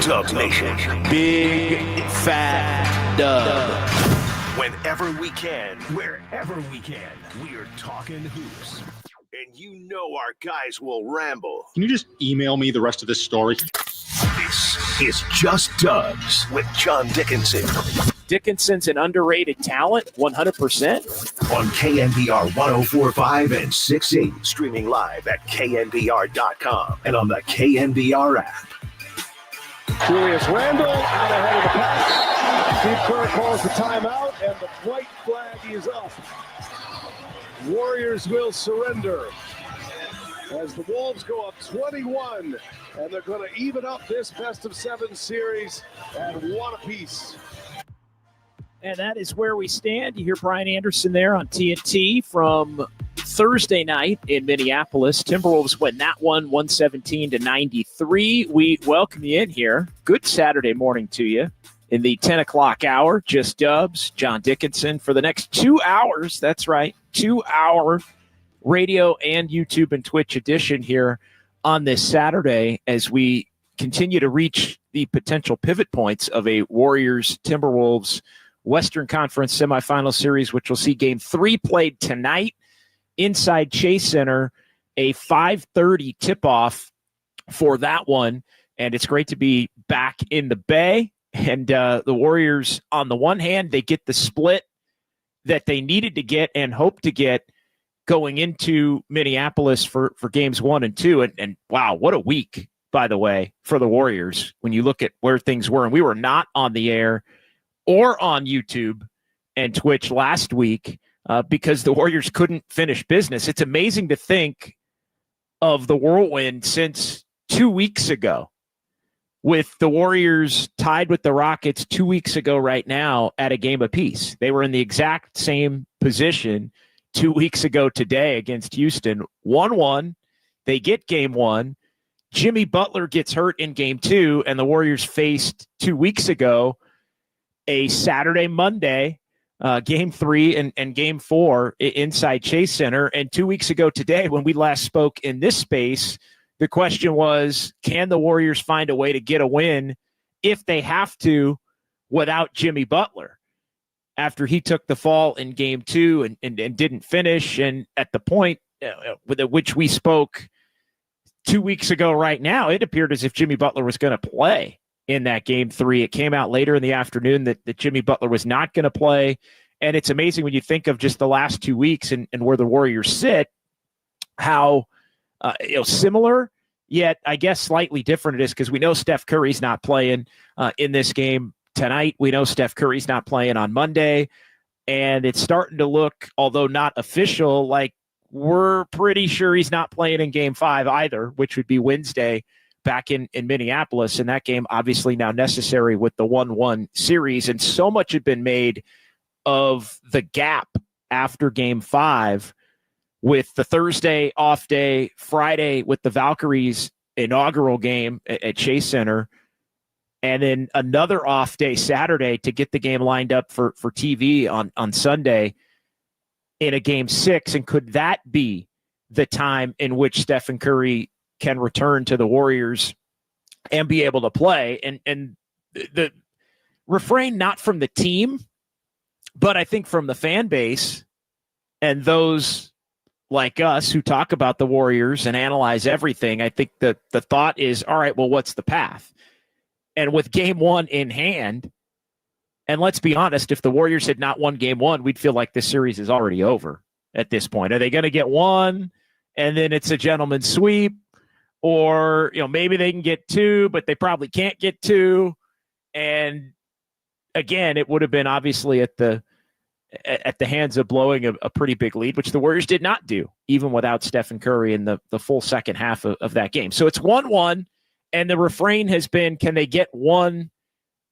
Dub Nation. Big Fat Dub. Whenever we can, wherever we can, we're talking hoops. And you know our guys will ramble. Can you just email me the rest of this story? This is Just Dubs with John Dickinson. Dickinson's an underrated talent, 100%. On KNBR 104.5 and 6.8. Streaming live at KNBR.com and on the KNBR app. Julius Randle out ahead of the pass. Steve Kerr calls the timeout, and the white flag is up. Warriors will surrender as the Wolves go up 21, and they're going to even up this best-of-7 series at one apiece. And that is where we stand. You hear Brian Anderson there on TNT from Thursday night in Minneapolis. Timberwolves win that one, 117-93. We welcome you in here. Good Saturday morning to you in the 10 o'clock hour. Just Dubs, John Dickinson for the next 2 hours. That's right, 2-hour radio and YouTube and Twitch edition here on this Saturday as we continue to reach the potential pivot points of a Warriors-Timberwolves Western Conference semifinal series, which will see Game 3 played tonight inside Chase Center, a 5:30 tip-off for that one. And it's great to be back in the Bay. And the Warriors, on the one hand, they get the split that they needed to get and hope to get going into Minneapolis for Games 1 and 2. And wow, what a week, by the way, for the Warriors when you look at where things were. And we were not on the air or on YouTube and Twitch last week because the Warriors couldn't finish business. It's amazing to think of the whirlwind since 2 weeks ago, with the Warriors tied with the Rockets 2 weeks ago right now at a game apiece. They were in the exact same position 2 weeks ago today against Houston. 1-1. They get Game 1. Jimmy Butler gets hurt in Game 2, and the Warriors faced 2 weeks ago a Saturday, Monday, Game 3 and Game 4 inside Chase Center. And 2 weeks ago today, when we last spoke in this space, the question was, can the Warriors find a way to get a win if they have to without Jimmy Butler? After he took the fall in Game 2 and didn't finish. And at the point with which we spoke 2 weeks ago right now, it appeared as if Jimmy Butler was going to play in that Game 3. It came out later in the afternoon that Jimmy Butler was not going to play. And it's amazing when you think of just the last 2 weeks and where the Warriors sit, how similar, yet I guess slightly different it is, because we know Steph Curry's not playing in this game tonight. We know Steph Curry's not playing on Monday. And it's starting to look, although not official, like we're pretty sure he's not playing in Game 5 either, which would be Wednesday back in Minneapolis. And that game obviously now necessary with the 1-1 series. And so much had been made of the gap after Game 5 with the Thursday off day, Friday with the Valkyries inaugural game at Chase Center, and then another off day Saturday to get the game lined up for TV on Sunday in a Game 6. And could that be the time in which Stephen Curry can return to the Warriors and be able to play? And the refrain, not from the team, but I think from the fan base and those like us who talk about the Warriors and analyze everything, I think that the thought is, all right, well, what's the path? And with Game 1 in hand, and let's be honest, if the Warriors had not won Game 1, we'd feel like this series is already over at this point. Are they going to get one and then it's a gentleman's sweep? Or, maybe they can get two, but they probably can't get two. And again, it would have been obviously at the hands of blowing a pretty big lead, which the Warriors did not do, even without Stephen Curry in the full second half of that game. So it's 1-1, and the refrain has been, can they get one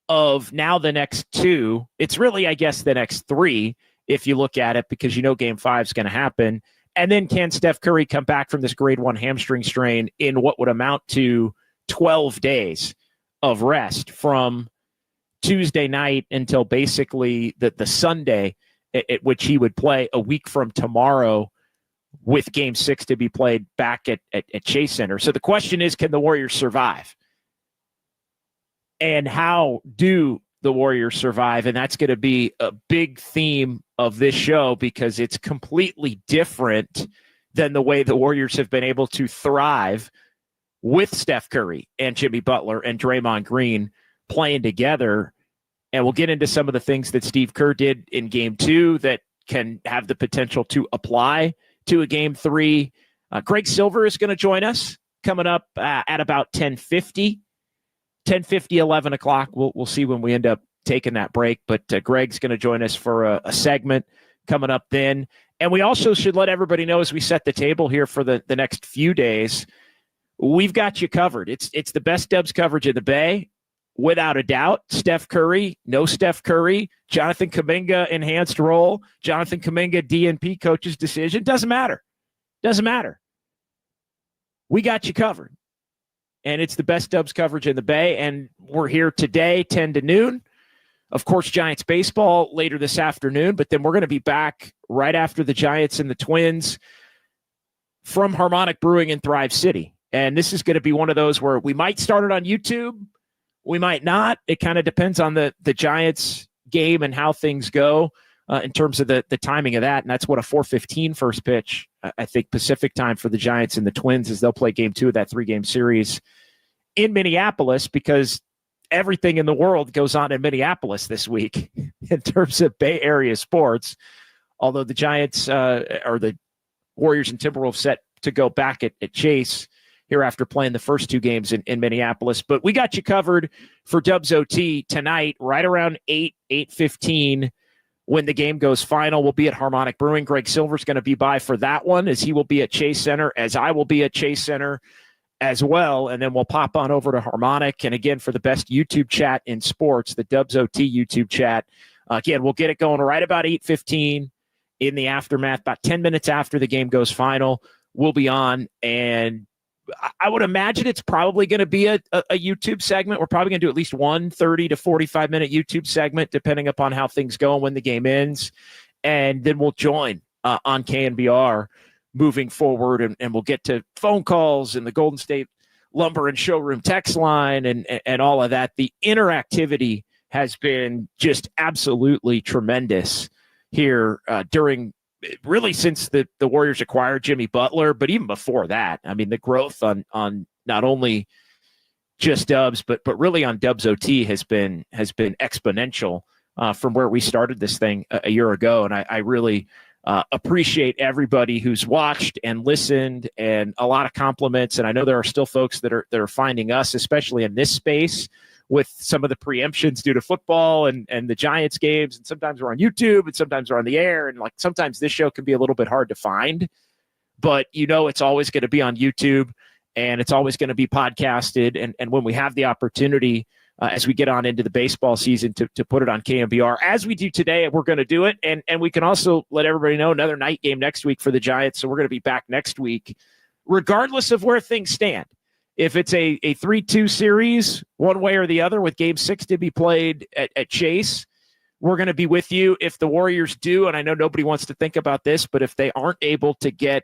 of now the next two? It's really, I guess, the next three, if you look at it, because Game 5 is going to happen. And then can Steph Curry come back from this grade 1 hamstring strain in what would amount to 12 days of rest from Tuesday night until basically the Sunday at which he would play a week from tomorrow, with Game 6 to be played back at Chase Center. So the question is, can the Warriors survive? And how do the Warriors survive? And that's going to be a big theme of this show because it's completely different than the way the Warriors have been able to thrive with Steph Curry and Jimmy Butler and Draymond Green playing together. And we'll get into some of the things that Steve Kerr did in game 2 that can have the potential to apply to a game 3. Greg Silver is going to join us coming up at about 10:50, 11 o'clock. We'll see when we end up taking that break. But Greg's going to join us for a segment coming up then. And we also should let everybody know as we set the table here for the next few days, we've got you covered. It's the best Dubs coverage in the Bay, without a doubt. Steph Curry, no Steph Curry, Jonathan Kaminga enhanced role, Jonathan Kaminga DNP coach's decision. Doesn't matter. We got you covered. And it's the best Dubs coverage in the Bay. And we're here today, 10 to noon. Of course, Giants baseball later this afternoon, but then we're going to be back right after the Giants and the Twins from Harmonic Brewing in Thrive City. And this is going to be one of those where we might start it on YouTube. We might not. It kind of depends on the Giants game and how things go in terms of the timing of that. And that's what a 4:15 first pitch, I think, Pacific time for the Giants and the Twins, as they'll play game 2 of that 3-game series in Minneapolis, because everything in the world goes on in Minneapolis this week in terms of Bay Area sports. Although the Giants or the Warriors and Timberwolves set to go back at Chase here after playing the first 2 games in Minneapolis. But we got you covered for Dubs OT tonight, right around 8:15 when the game goes final. We'll be at Harmonic Brewing. Greg Silver's going to be by for that one, as he will be at Chase Center, as I will be at Chase Center as well. And then we'll pop on over to Harmonic. And again, for the best YouTube chat in sports, the Dubs OT YouTube chat. Again, we'll get it going right about 8:15 in the aftermath, about 10 minutes after the game goes final. We'll be on, and I would imagine it's probably going to be a YouTube segment. We're probably going to do at least one 30 to 45-minute YouTube segment, depending upon how things go and when the game ends. And then we'll join on KNBR moving forward, and we'll get to phone calls and the Golden State Lumber and Showroom text line and all of that. The interactivity has been just absolutely tremendous here during really since the Warriors acquired Jimmy Butler, but even before that. I mean, the growth on not only just Dubs, but really on Dubs OT has been exponential from where we started this thing a year ago. And I really appreciate everybody who's watched and listened, and a lot of compliments. And I know there are still folks that are finding us, especially in this space, with some of the preemptions due to football and the Giants games. And sometimes we're on YouTube and sometimes we're on the air. And like sometimes this show can be a little bit hard to find, but it's always going to be on YouTube and it's always going to be podcasted. And when we have the opportunity, as we get on into the baseball season to put it on KNBR, as we do today, we're going to do it. And we can also let everybody know another night game next week for the Giants. So we're going to be back next week, regardless of where things stand. If it's a 3-2 series, one way or the other, with game 6 to be played at Chase, we're going to be with you. If the Warriors do, and I know nobody wants to think about this, but if they aren't able to get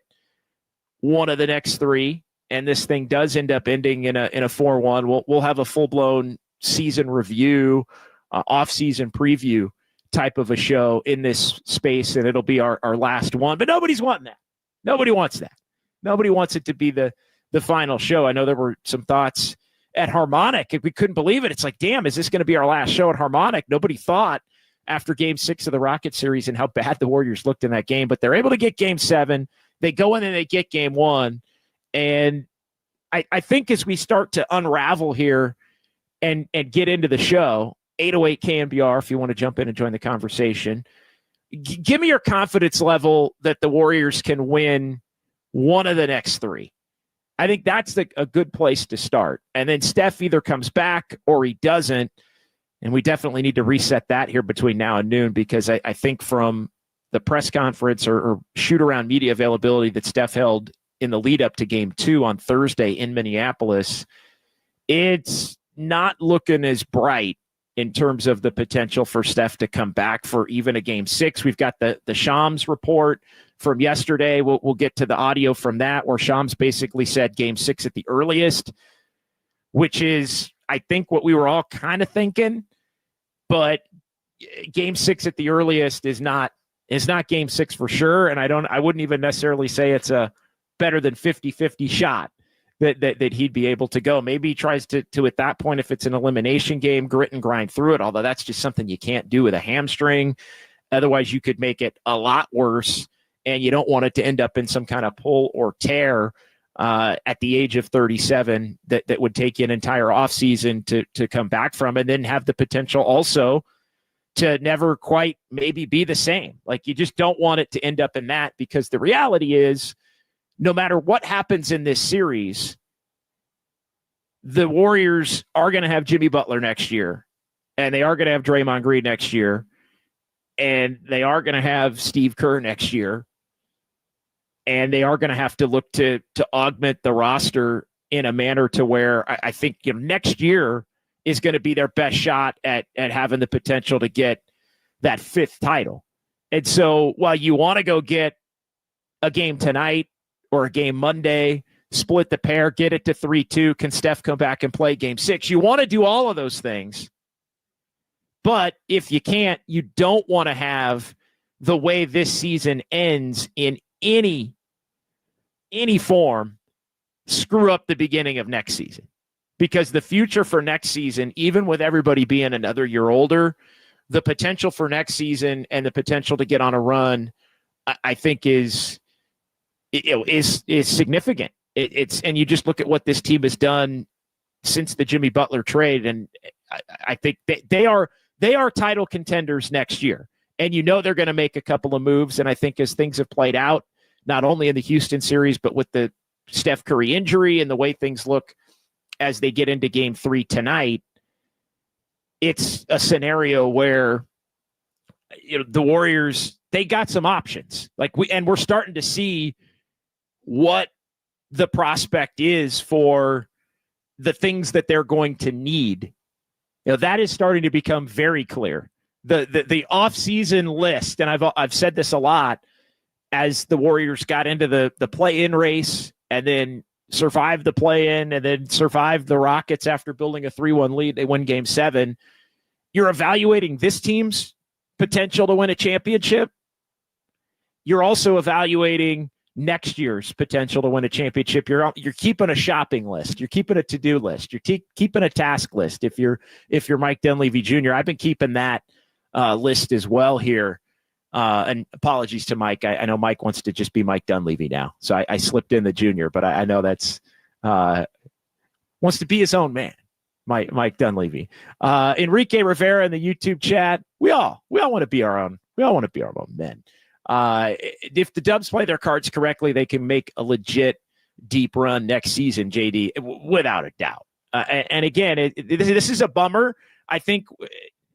one of the next 3, and this thing does end up ending in a 4-1, we'll have a full-blown season review, off-season preview type of a show in this space, and it'll be our last one. But nobody's wanting that. Nobody wants that. Nobody wants it to be the final show. I know there were some thoughts at Harmonic. We couldn't believe it. It's like, damn, is this going to be our last show at Harmonic? Nobody thought after game 6 of the Rocket series and how bad the Warriors looked in that game, but they're able to get game 7. They go in and they get game 1. And I think as we start to unravel here and get into the show, 808 KNBR, if you want to jump in and join the conversation, give me your confidence level that the Warriors can win one of the next 3. I think that's a good place to start. And then Steph either comes back or he doesn't. And we definitely need to reset that here between now and noon, because I think from the press conference or shoot-around media availability that Steph held in the lead-up to Game 2 on Thursday in Minneapolis, it's not looking as bright in terms of the potential for Steph to come back for even a Game 6. We've got the Shams report from yesterday. We'll get to the audio from that, where Shams basically said Game 6 at the earliest, which is, I think what we were all kind of thinking, but game 6 at the earliest is not game 6 for sure. And I wouldn't even necessarily say it's a better than 50-50 shot that he'd be able to go. Maybe he tries to at that point, if it's an elimination game, grit and grind through it, although that's just something you can't do with a hamstring. Otherwise, you could make it a lot worse, and you don't want it to end up in some kind of pull or tear at the age of 37 that would take you an entire offseason to come back from, and then have the potential also to never quite maybe be the same. Like, you just don't want it to end up in that, because the reality is, no matter what happens in this series, the Warriors are going to have Jimmy Butler next year, and they are going to have Draymond Green next year, and they are going to have Steve Kerr next year, and they are going to have to look to augment the roster in a manner to where I think next year is going to be their best shot at having the potential to get that 5th title. And so while you want to go get a game tonight or a game Monday, split the pair, get it to 3-2, can Steph come back and play game 6? You want to do all of those things. But if you can't, you don't want to have the way this season ends in any form screw up the beginning of next season. Because the future for next season, even with everybody being another year older, the potential for next season and the potential to get on a run, I think is significant. And you just look at what this team has done since the Jimmy Butler trade, and I think they are title contenders next year. And they're going to make a couple of moves. And I think as things have played out, not only in the Houston series, but with the Steph Curry injury and the way things look as they get into game 3 tonight, it's a scenario where the Warriors, they got some options. We're starting to see what the prospect is for the things that they're going to need. That is starting to become very clear. The off-season list, and I've said this a lot, as the Warriors got into the play-in race and then survived the play-in and then survived the Rockets after building a 3-1 lead. They win game 7. You're evaluating this team's potential to win a championship. You're also evaluating next year's potential to win a championship. You're keeping a shopping list. You're keeping a to-do list. You're keeping a task list. If you're Mike Dunleavy Jr., I've been keeping that list as well here. And apologies to Mike. I know Mike wants to just be Mike Dunleavy now, so I slipped in the junior, but I know that's wants to be his own man, Mike Dunleavy. Enrique Rivera in the YouTube chat. We all want to be our own. We all want to be our own men. If the Dubs play their cards correctly, they can make a legit deep run next season, JD, without a doubt. And again, this is a bummer. I think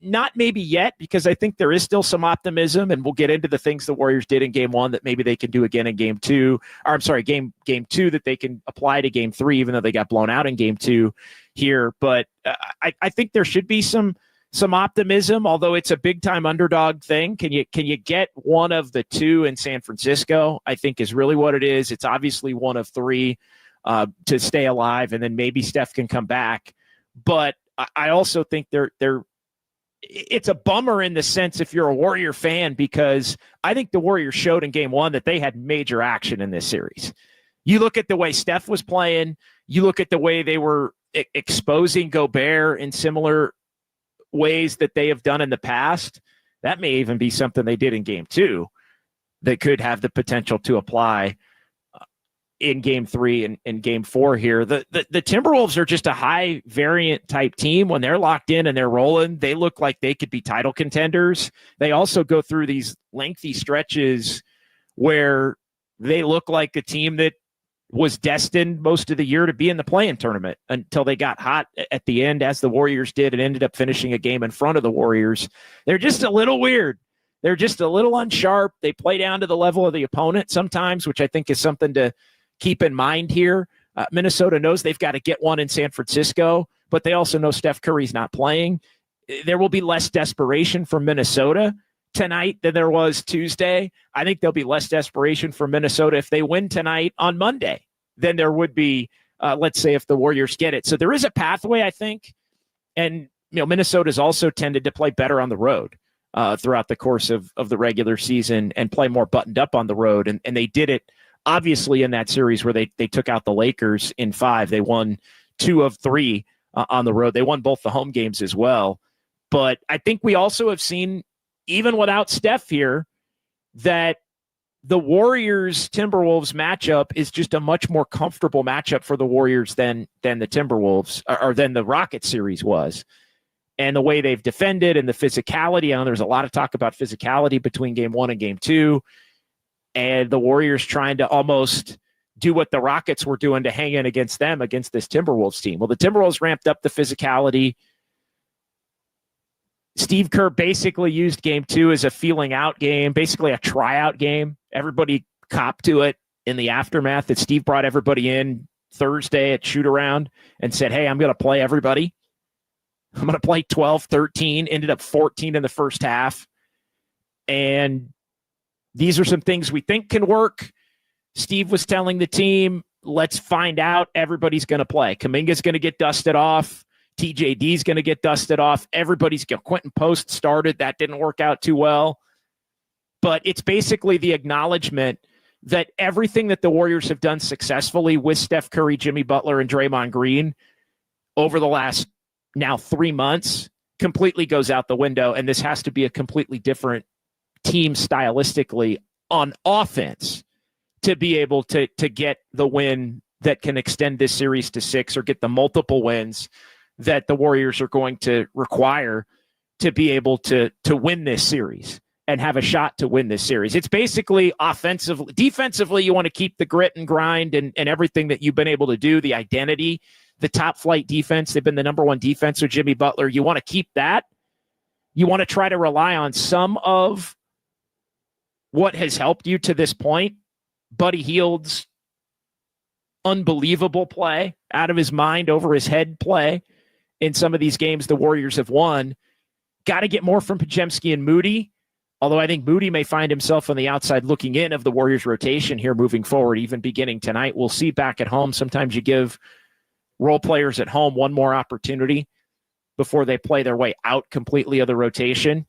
not maybe yet, because I think there is still some optimism, and we'll get into the things the Warriors did in game 1 that maybe they can do again in game 2, or I'm sorry, game 2 that they can apply to game 3, even though they got blown out in game 2 here. But I think there should be some optimism, although it's a big time underdog thing. Can you get one of the 2 in San Francisco? I think is really what it is. It's obviously one of 3 to stay alive, and then maybe Steph can come back. But I also think it's a bummer in the sense if you're a Warrior fan, because I think the Warriors showed in game 1 that they had major action in this series. You look at the way Steph was playing, you look at the way they were exposing Gobert in similar ways that they have done in the past. That may even be something they did in game 2 that could have the potential to apply in game 3 and game 4 here. The Timberwolves are just a high variant type team. When they're locked in and they're rolling, they look like they could be title contenders. They also go through these lengthy stretches where they look like a team that was destined most of the year to be in the play-in tournament until they got hot at the end, as the Warriors did, and ended up finishing a game in front of the Warriors. They're just a little weird. They're just a little unsharp. They play down to the level of the opponent sometimes, which I think is something to keep in mind here. Minnesota knows they've got to get one in San Francisco, but they also know Steph Curry's not playing. There will be less desperation from Minnesota tonight than there was Tuesday. I think there'll be less desperation for Minnesota if they win tonight on Monday than there would be, let's say, if the Warriors get it. So there is a pathway, I think, And, Minnesota's also tended to play better on the road throughout the course of the regular season and play more buttoned up on the road. And they did it, obviously, in that series where they took out the Lakers in 5. They won 2 of 3 on the road. They won both the home games as well. But I think we also have seen, even without Steph here, that the Warriors-Timberwolves matchup is just a much more comfortable matchup for the Warriors than the Timberwolves, or than the Rockets series was. And the way they've defended and the physicality, I know there's a lot of talk about physicality between game 1 and game 2, and the Warriors trying to almost do what the Rockets were doing to hang in against them, against this Timberwolves team. Well, the Timberwolves ramped up the physicality. Steve Kerr basically used game 2 as a feeling out game, basically a tryout game. Everybody copped to it in the aftermath that Steve brought everybody in Thursday at shoot around and said, hey, I'm going to play everybody. I'm going to play 12, 13, ended up 14 in the first half. And these are some things we think can work. Steve was telling the team, let's find out. Everybody's going to play. Kaminga's going to get dusted off. TJD's going to get dusted off. Everybody's going. Quentin Post started. That didn't work out too well. But it's basically the acknowledgement that everything that the Warriors have done successfully with Steph Curry, Jimmy Butler, and Draymond Green over the last now 3 months completely goes out the window. And this has to be a completely different team stylistically on offense to be able to get the win that can extend this series to 6 or get the multiple wins that the Warriors are going to require to be able to win this series and have a shot to win this series. It's basically offensively. Defensively, you want to keep the grit and grind and everything that you've been able to do, the identity, the top flight defense. They've been the number 1 defense with Jimmy Butler. You want to keep that. You want to try to rely on some of what has helped you to this point. Buddy Hield's unbelievable play, out of his mind, over his head play in some of these games the Warriors have won. Got to get more from Podziemski and Moody, although I think Moody may find himself on the outside looking in of the Warriors rotation here moving forward, even beginning tonight. We'll see back at home. Sometimes you give role players at home one more opportunity before they play their way out completely of the rotation.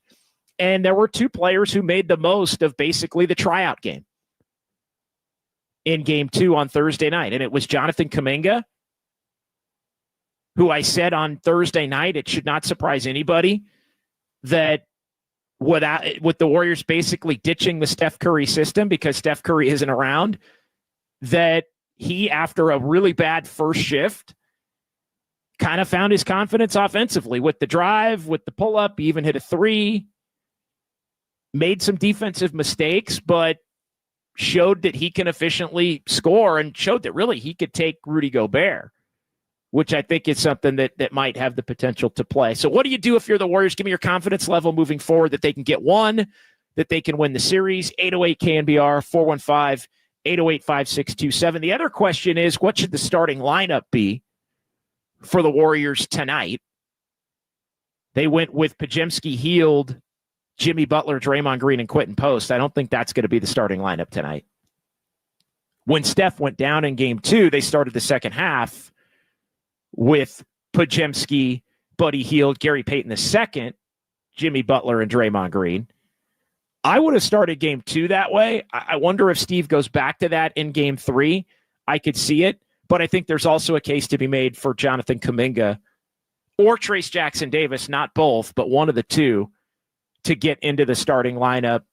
And there were 2 players who made the most of basically the tryout game in game 2 on Thursday night. And it was Jonathan Kaminga, who I said on Thursday night, it should not surprise anybody that with the Warriors basically ditching the Steph Curry system because Steph Curry isn't around, that he, after a really bad first shift, kind of found his confidence offensively with the drive, with the pull-up. He even hit a 3, made some defensive mistakes, but showed that he can efficiently score and showed that really he could take Rudy Gobert, which I think is something that might have the potential to play. So what do you do if you're the Warriors? Give me your confidence level moving forward that they can get one, that they can win the series. 808 KNBR, 415-808-5627. The other question is, what should the starting lineup be for the Warriors tonight? They went with Podziemski, Hield, Jimmy Butler, Draymond Green, and Quentin Post. I don't think that's going to be the starting lineup tonight. When Steph went down in game 2, they started the second half with Podziemski, Buddy Hield, Gary Payton II, Jimmy Butler, and Draymond Green. I would have started game 2 that way. I wonder if Steve goes back to that in game 3. I could see it, but I think there's also a case to be made for Jonathan Kuminga or Trace Jackson Davis, not both, but one of the two, to get into the starting lineup.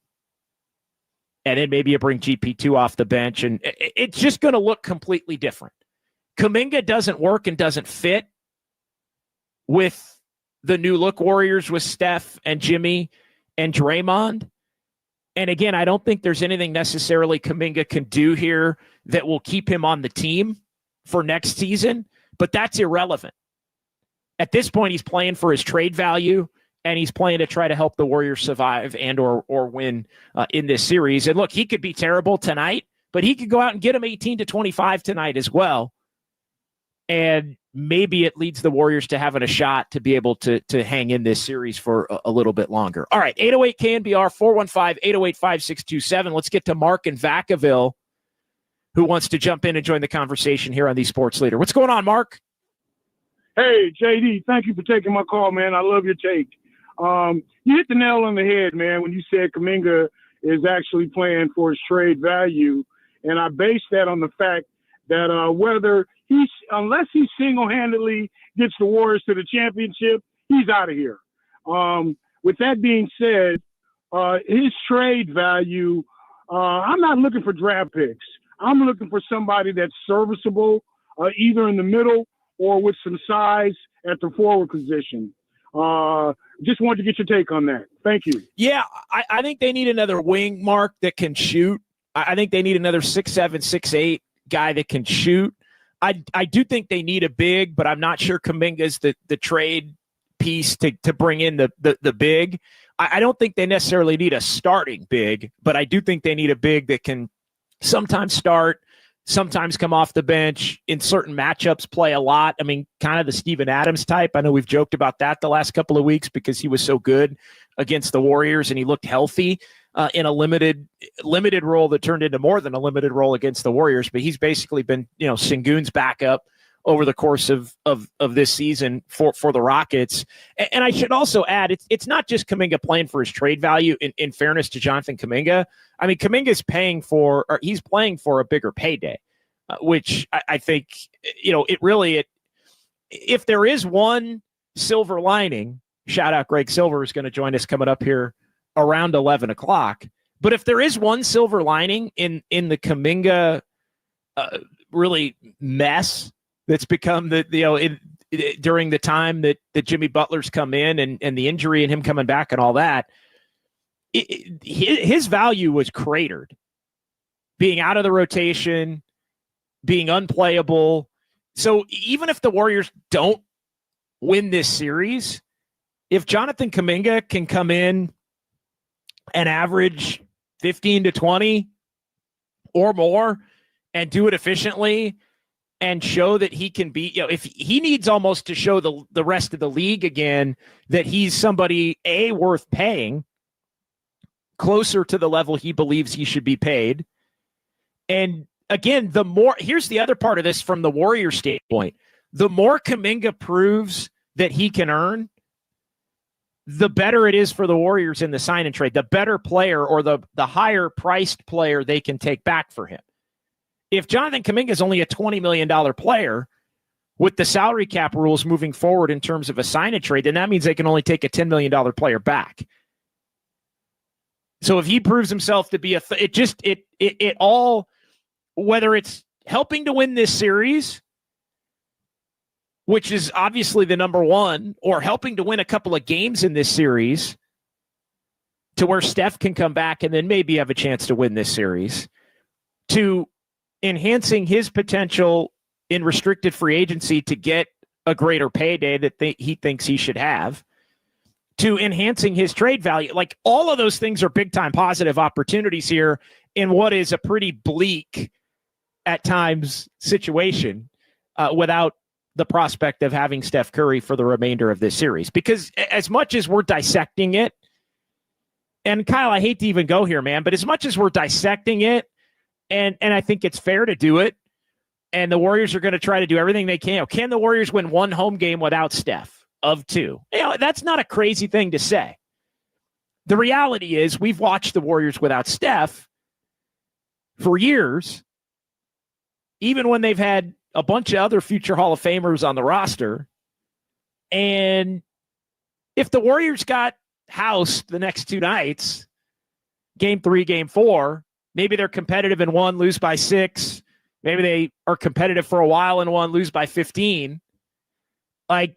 And then maybe you bring GP2 off the bench, and it's just going to look completely different. Kaminga doesn't work and doesn't fit with the new look Warriors with Steph and Jimmy and Draymond. And again, I don't think there's anything necessarily Kaminga can do here that will keep him on the team for next season, but that's irrelevant. At this point, he's playing for his trade value, and he's playing to try to help the Warriors survive and or win in this series. And look, he could be terrible tonight, but he could go out and get him 18 to 25 tonight as well. And maybe it leads the Warriors to having a shot to be able to hang in this series for a little bit longer. All right, 808 KNBR, 415-808-5627. Let's get to Mark in Vacaville, who wants to jump in and join the conversation here on the Sports Leader. What's going on, Mark? Hey, JD, thank you for taking my call, man. I love your take. You hit the nail on the head, man, when you said Kaminga is actually playing for his trade value. And I base that on the fact that unless he single-handedly gets the Warriors to the championship, he's out of here. With that being said, his trade value, I'm not looking for draft picks. I'm looking for somebody that's serviceable, either in the middle or with some size at the forward position. Just wanted to get your take on that. Thank you. Yeah, I think they need another wing, Mark, that can shoot. I think they need another 6'7", 6'8" guy that can shoot. I do think they need a big, but I'm not sure Kuminga's the trade piece to bring in the big. I don't think they necessarily need a starting big, but I do think they need a big that can sometimes start, sometimes come off the bench, in certain matchups play a lot. I mean, kind of the Steven Adams type. I know we've joked about that the last couple of weeks because he was so good against the Warriors and he looked healthy in a limited role that turned into more than a limited role against the Warriors. But he's basically been, Sengun's backup over the course of this season for the Rockets. And I should also add, it's not just Kaminga playing for his trade value. In fairness to Jonathan Kaminga, I mean, Kaminga's he's playing for a bigger payday, which I think, if there is one silver lining, shout out Greg Silver is going to join us coming up here around 11 o'clock. But if there is one silver lining in the Kaminga really mess that's become during the time that Jimmy Butler's come in and the injury and him coming back and all that, his value was cratered. Being out of the rotation, being unplayable. So even if the Warriors don't win this series, if Jonathan Kaminga can come in and average 15 to 20 or more and do it efficiently and show that he can be, if he needs almost to show the rest of the league again that he's somebody worth paying, closer to the level he believes he should be paid. And again, here's the other part of this from the Warriors standpoint. The more Kaminga proves that he can earn, the better it is for the Warriors in the sign and trade, the better player or the higher priced player they can take back for him. If Jonathan Kaminga is only a $20 million player with the salary cap rules moving forward in terms of a sign and trade, then that means they can only take a $10 million player back. So if he proves himself to be it all, whether it's helping to win this series, which is obviously the number one, or helping to win a couple of games in this series to where Steph can come back and then maybe have a chance to win this series, to enhancing his potential in restricted free agency to get a greater payday that he thinks he should have, to enhancing his trade value. Like, all of those things are big time positive opportunities here in what is a pretty bleak at times situation without the prospect of having Steph Curry for the remainder of this series. Because as much as we're dissecting it, and Kyle, I hate to even go here, man, but as much as we're dissecting it, and I think it's fair to do it, and the Warriors are going to try to do everything they can. Can the Warriors win one home game without Steph of two? That's not a crazy thing to say. The reality is we've watched the Warriors without Steph for years, even when they've had a bunch of other future Hall of Famers on the roster. And if the Warriors got housed the next two nights, game 3, game 4, maybe they're competitive in one, lose by 6. Maybe they are competitive for a while in one, lose by 15. Like,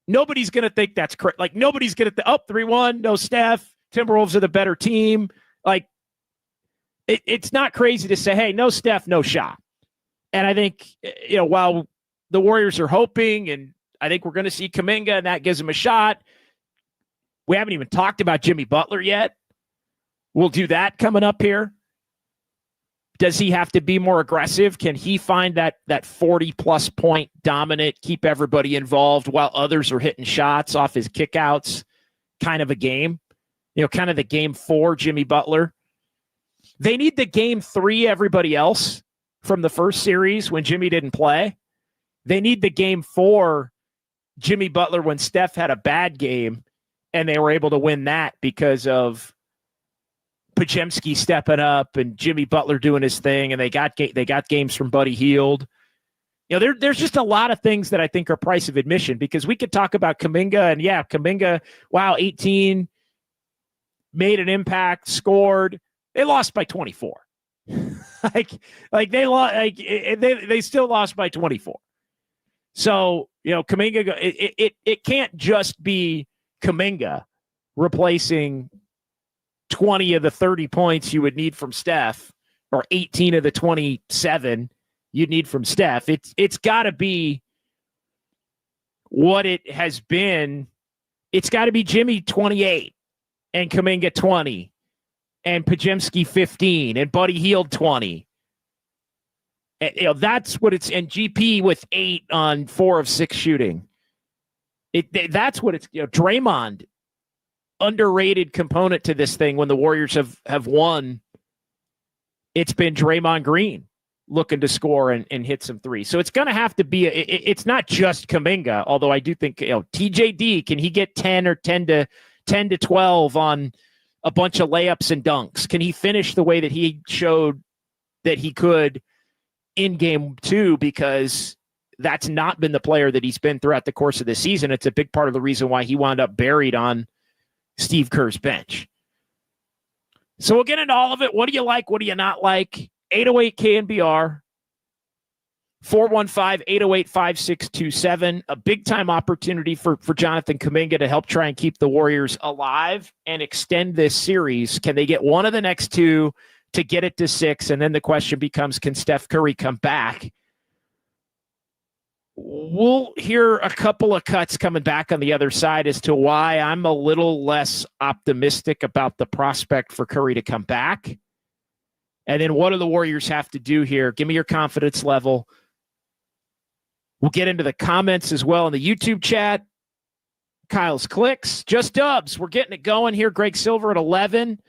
nobody's going to think that's correct. Like, nobody's going to 3-1, no Steph, Timberwolves are the better team. Like, it's not crazy to say, hey, no Steph, no shot. And I think, while the Warriors are hoping, and I think we're going to see Kaminga, and that gives them a shot. We haven't even talked about Jimmy Butler yet. We'll do that coming up here. Does he have to be more aggressive? Can he find that 40-plus point dominant, keep everybody involved while others are hitting shots off his kickouts kind of a game? Kind of the game 4 Jimmy Butler. They need the game 3 everybody else from the first series when Jimmy didn't play. They need the game 4 Jimmy Butler when Steph had a bad game, and they were able to win that because of Podziemski stepping up and Jimmy Butler doing his thing, and they got games from Buddy Hield. There's just a lot of things that I think are price of admission, because we could talk about Kaminga, and Kaminga, wow, 18, made an impact, scored. They lost by 24. They still lost by 24. So, Kaminga, it can't just be Kaminga replacing 20 of the 30 points you would need from Steph, or 18 of the 27 you'd need from Steph. It's got to be what it has been. It's got to be Jimmy 28 and Kaminga 20 and Podziemski 15 and Buddy Hield 20. And, that's what it's, and GP with 8 on 4 of 6 shooting. That's what it's, Draymond, underrated component to this thing when the Warriors have won. It's been Draymond Green looking to score and hit some threes. So it's going to have to be, it's not just Kaminga, although I do think, TJD, can he get 10 or 10 to 12 on a bunch of layups and dunks? Can he finish the way that he showed that he could in game 2? Because that's not been the player that he's been throughout the course of the season. It's a big part of the reason why he wound up buried on Steve Kerr's bench. So we'll get into all of it. What do you like? What do you not like? 808 KNBR, 415-808-5627. A big-time opportunity for Jonathan Kaminga to help try and keep the Warriors alive and extend this series. Can they get one of the next 2 to get it to 6? And then the question becomes, can Steph Curry come back? We'll hear a couple of cuts coming back on the other side as to why I'm a little less optimistic about the prospect for Curry to come back. And then what do the Warriors have to do here? Give me your confidence level. We'll get into the comments as well in the YouTube chat. Kyle's clicks. Just Dubs. We're getting it going here. Greg Silver at 11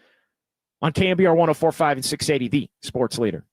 on KNBR 104.5 and 680, the sports leader.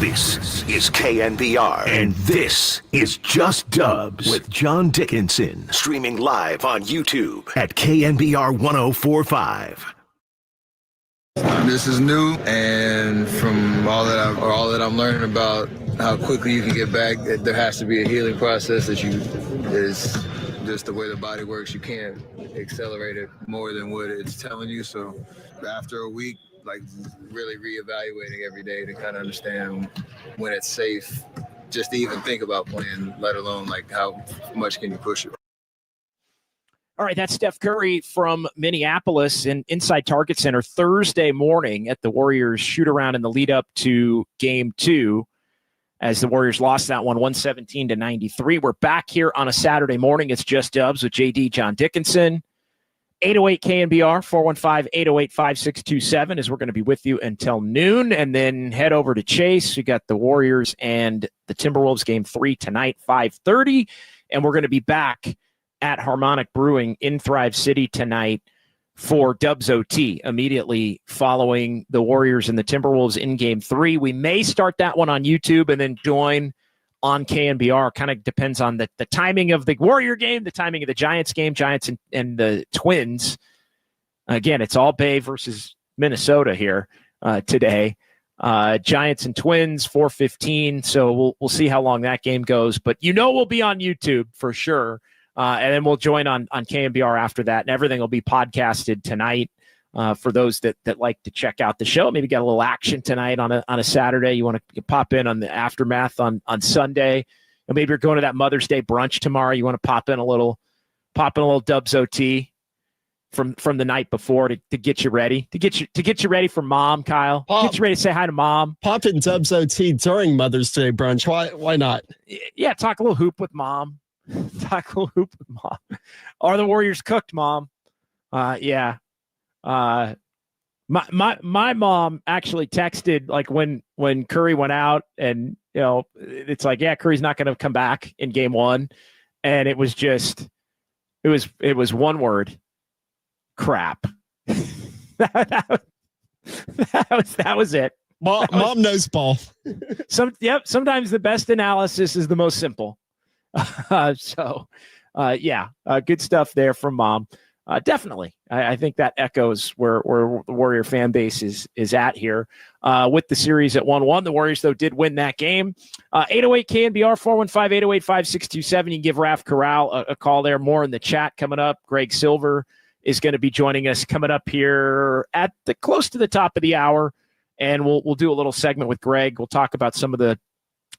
This is KNBR, and this is Just Dubs with John Dickinson, streaming live on YouTube at KNBR 1045. This is new, and from all that I'm learning about how quickly you can get back, there has to be a healing process is just the way the body works. You can't accelerate it more than what it's telling you. So after a week, like really reevaluating every day to kind of understand when it's safe just to even think about playing, let alone like how much can you push it. All right, that's Steph Curry from Minneapolis and inside Target Center Thursday morning at the Warriors shoot-around in the lead-up to Game 2 as the Warriors lost that one 117-93. We're back here on a Saturday morning. It's Just Dubs with JD John Dickinson. 808 KNBR, 415-808-5627 as we're going to be with you until noon, and then head over to Chase. We got the Warriors and the Timberwolves Game 3 tonight, 5:30, and we're going to be back at Harmonic Brewing in Thrive City tonight for Dubs OT immediately following the Warriors and the Timberwolves in Game 3. We may start that one on YouTube and then join on KNBR. Kind of depends on the timing of the Warrior game, the timing of the Giants game, Giants and the Twins. Again, it's all Bay versus Minnesota here today. Giants and Twins, 4:15. So we'll see how long that game goes. But we'll be on YouTube for sure. And then we'll join on KNBR after that, and everything will be podcasted tonight for those that like to check out the show. Maybe get a little action tonight on a Saturday. You want to pop in on the aftermath on Sunday, and maybe you're going to that Mother's Day brunch tomorrow. You want to pop in a little Dubs OT from the night before to get you ready to get you ready for Mom, Kyle. Get you ready to say hi to Mom. Pop in Dubs OT during Mother's Day brunch. Why not? Yeah, talk a little hoop with Mom. Talk a little hoop with Mom. Are the Warriors cooked, Mom? Yeah. My mom actually texted like when Curry went out, and it's like, yeah, Curry's not going to come back in Game 1, and it was one word: crap. that was it. Mom knows ball. Sometimes the best analysis is the most simple. Good stuff there from Mom. Definitely. I think that echoes where the Warrior fan base is at here with the series at 1-1. The Warriors, though, did win that game. 808 KNBR, 415-808-5627. You can give Raf Corral a call there. More in the chat coming up. Greg Silver is going to be joining us coming up here at close to the top of the hour, and we'll do a little segment with Greg. We'll talk about some of the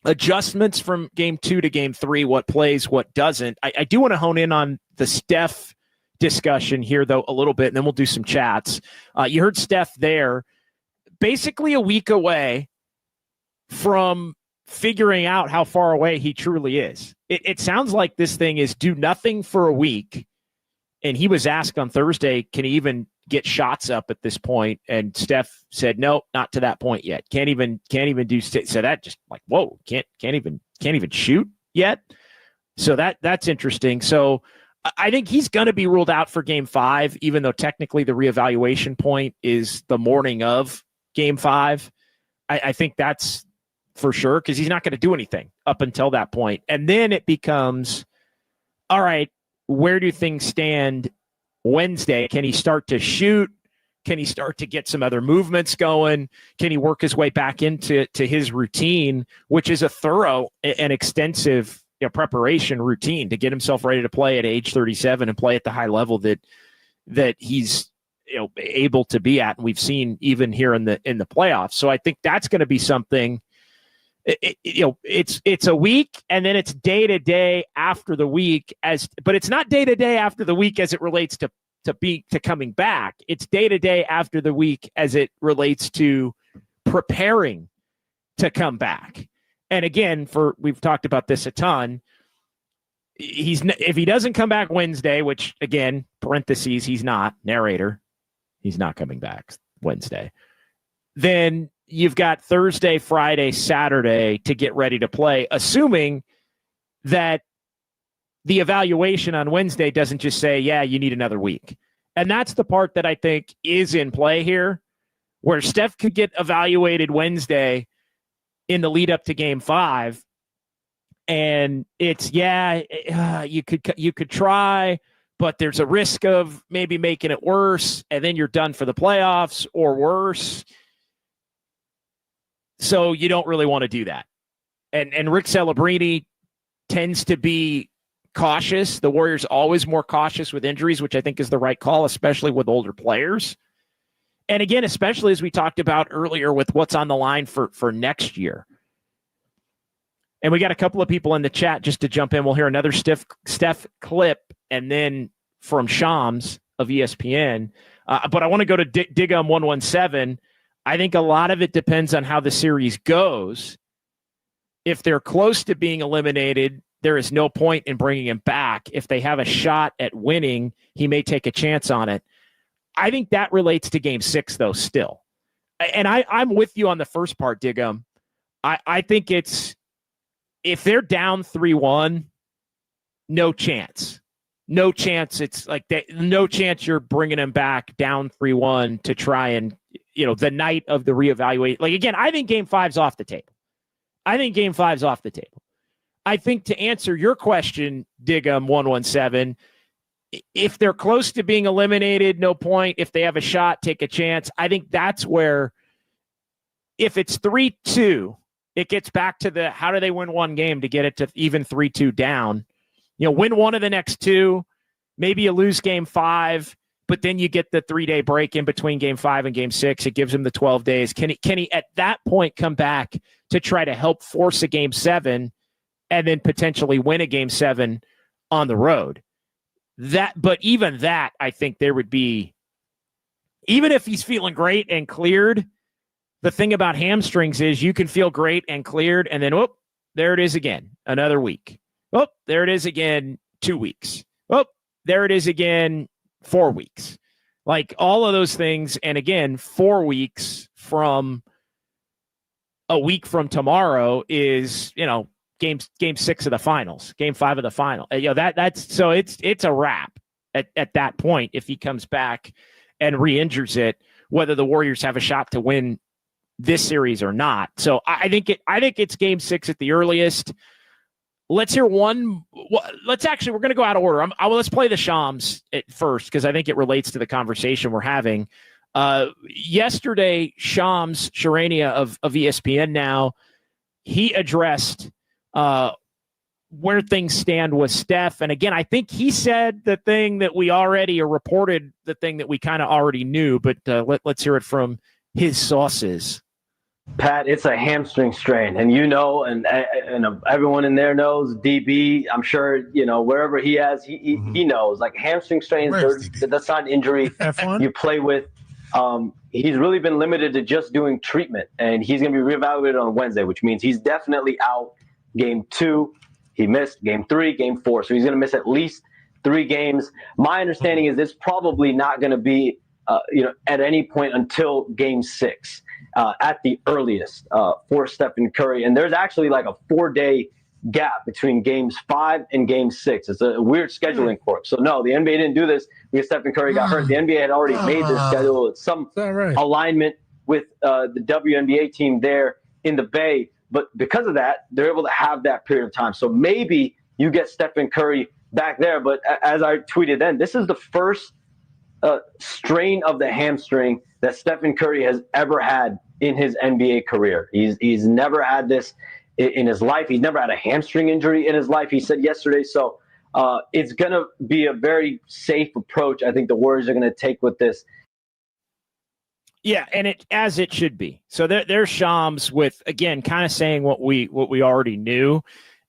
adjustments from Game 2 to Game 3, what plays, what doesn't. I do want to hone in on the Steph discussion here, though, a little bit, and then we'll do some chats. You heard Steph there, basically a week away from figuring out how far away he truly is. It sounds like this thing is do nothing for a week, and he was asked on Thursday, can he even get shots up at this point? And Steph said, no, not to that point yet. Can't even do. So that just like, whoa, can't even shoot yet. So that's interesting. So I think he's going to be ruled out for Game 5, even though technically the reevaluation point is the morning of Game 5. I think that's for sure, because he's not going to do anything up until that point. And then it becomes, all right, where do things stand Wednesday? Can he start to shoot? Can he start to get some other movements going? Can he work his way back into his routine, which is a thorough and extensive preparation routine to get himself ready to play at age 37 and play at the high level that he's able to be at, and we've seen even here in the playoffs. So I think that's going to be something. It's a week, and then it's day to day after the week, but it's not day to day after the week as it relates to coming back. It's day to day after the week as it relates to preparing to come back. And again, we've talked about this a ton. If he doesn't come back Wednesday, which again, parentheses, he's not coming back Wednesday, then you've got Thursday, Friday, Saturday to get ready to play, assuming that the evaluation on Wednesday doesn't just say, yeah, you need another week. And that's the part that I think is in play here, where Steph could get evaluated Wednesday in the lead up to Game 5. And it's, you could try, but there's a risk of maybe making it worse, and then you're done for the playoffs or worse. So you don't really want to do that. And Rick Celebrini tends to be cautious. The Warriors always more cautious with injuries, which I think is the right call, especially with older players. And again, especially as we talked about earlier with what's on the line for next year. And we got a couple of people in the chat just to jump in. We'll hear another Steph clip and then from Shams of ESPN. But I want to go to Digum 117. I think a lot of it depends on how the series goes. If they're close to being eliminated, there is no point in bringing him back. If they have a shot at winning, he may take a chance on it. I think that relates to Game 6, though, still. And I'm with you on the first part, Digum. I think it's, if they're down 3-1, no chance. No chance. It's like no chance you're bringing him back down 3-1 to try and, the night of the reevaluate. Like, again, I think Game 5's off the table. I think to answer your question, Digum 117, if they're close to being eliminated, no point. If they have a shot, take a chance. I think that's where, if it's 3-2, it gets back to how do they win one game to get it to even 3-2 down? Win one of the next two. Maybe you lose Game 5, but then you get the 3-day break in between Game 5 and Game 6. It gives him the 12 days. Can he at that point come back to try to help force a Game 7 and then potentially win a Game 7 on the road? But even that, I think there would be, even if he's feeling great and cleared, the thing about hamstrings is you can feel great and cleared, and then, there it is again, another week. There it is again, 2 weeks. There it is again, 4 weeks. Like all of those things. And again, 4 weeks from a week from tomorrow is, game 6 of the finals, Game 5 of the final. That's so it's a wrap at that point if he comes back and re-injures it, whether the Warriors have a shot to win this series or not. So I think it's Game 6 at the earliest. Let's hear one. We're going to go out of order. Let's play the Shams at first, because I think it relates to the conversation we're having. Yesterday, Shams Charania of ESPN now, he addressed where things stand with Steph. And again, I think he said the thing that we already, or reported the thing that we kind of already knew, but let's hear it from his sources. Pat, it's a hamstring strain, and and everyone in there knows. DB, I'm sure wherever he has, he knows. Like hamstring strains, that's not an injury you play with. He's really been limited to just doing treatment, and he's going to be reevaluated on Wednesday, which means he's definitely out Game 2. He missed Game 3, Game 4, so he's going to miss at least 3 games. My understanding is it's probably not going to be at any point until Game 6. At the earliest for Stephen Curry. And there's actually like a 4-day gap between Games 5 and Game 6. It's a weird scheduling quirk. So, no, the NBA didn't do this because Stephen Curry got hurt. The NBA had already made this schedule. It's some alignment with the WNBA team there in the Bay. But because of that, they're able to have that period of time. So maybe you get Stephen Curry back there. But as I tweeted then, this is the first strain of the hamstring that Stephen Curry has ever had in his NBA career. He's never had this in his life. He's never had a hamstring injury in his life, he said yesterday. So it's going to be a very safe approach I think the Warriors are going to take with this. Yeah, and as it should be. So there's Shams with, again, kind of saying what we already knew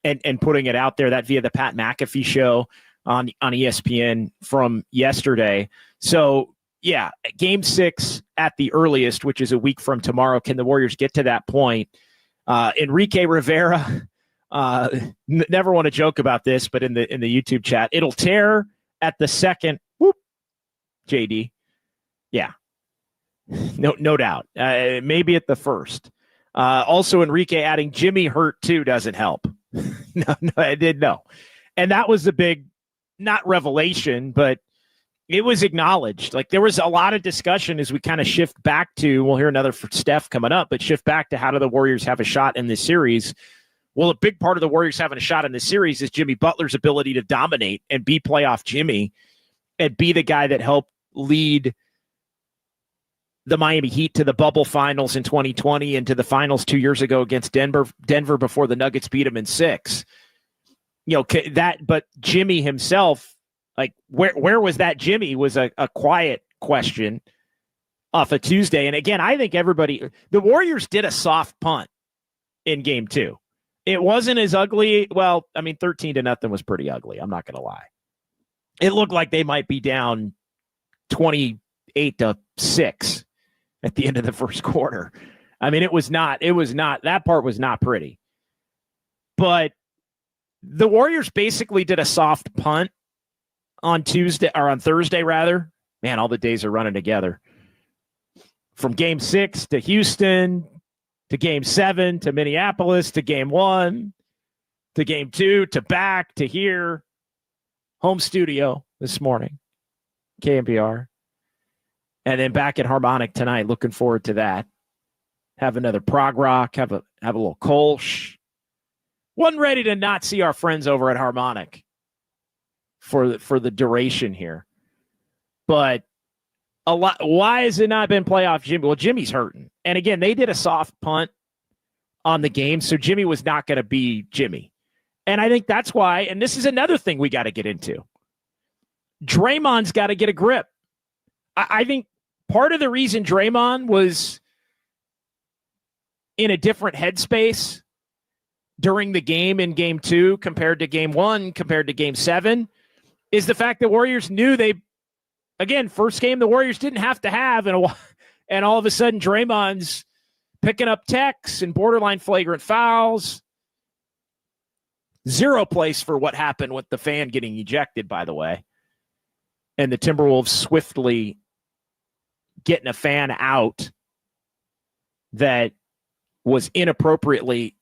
and putting it out there, that via the Pat McAfee show on ESPN from yesterday. So, yeah, Game 6 at the earliest, which is a week from tomorrow. Can the Warriors get to that point? Enrique Rivera, never want to joke about this, but in the YouTube chat, it'll tear at the second. Whoop, JD. Yeah, no doubt. Maybe at the first. Also, Enrique adding Jimmy hurt too doesn't help. No, I did know. And that was the big, not revelation, but it was acknowledged. Like there was a lot of discussion as we kind of shift back to, we'll hear another for Steph coming up, but shift back to how do the Warriors have a shot in this series? Well, a big part of the Warriors having a shot in this series is Jimmy Butler's ability to dominate and be playoff Jimmy and be the guy that helped lead the Miami Heat to the bubble finals in 2020 and to the finals 2 years ago against Denver before the Nuggets beat them in 6. But Jimmy himself, like where was that Jimmy was a quiet question off a Tuesday. And again, I think the Warriors did a soft punt in game 2. It wasn't as ugly. Well, I mean, 13-0 was pretty ugly. I'm not going to lie. It looked like they might be down 28-6 at the end of the first quarter. I mean, it was not, that part was not pretty. But the Warriors basically did a soft punt on Thursday rather. Man, all the days are running together. From game 6 to Houston, to game 7, to Minneapolis, to game 1, to game 2, to back, to here. Home studio this morning, KNBR. And then back at Harmonic tonight. Looking forward to that. Have another prog rock. Have a little Kolsch. Wasn't ready to not see our friends over at Harmonic for the duration here. But a lot. Why has it not been playoff Jimmy? Well, Jimmy's hurting. And again, they did a soft punt on the game, so Jimmy was not going to be Jimmy. And I think that's why, and this is another thing we got to get into. Draymond's got to get a grip. I think part of the reason Draymond was in a different headspace during the game in game 2 compared to game 1, compared to game 7, is the fact that Warriors knew first game the Warriors didn't have to have, and all of a sudden Draymond's picking up techs and borderline flagrant fouls. Zero place for what happened with the fan getting ejected, by the way. And the Timberwolves swiftly getting a fan out that was inappropriately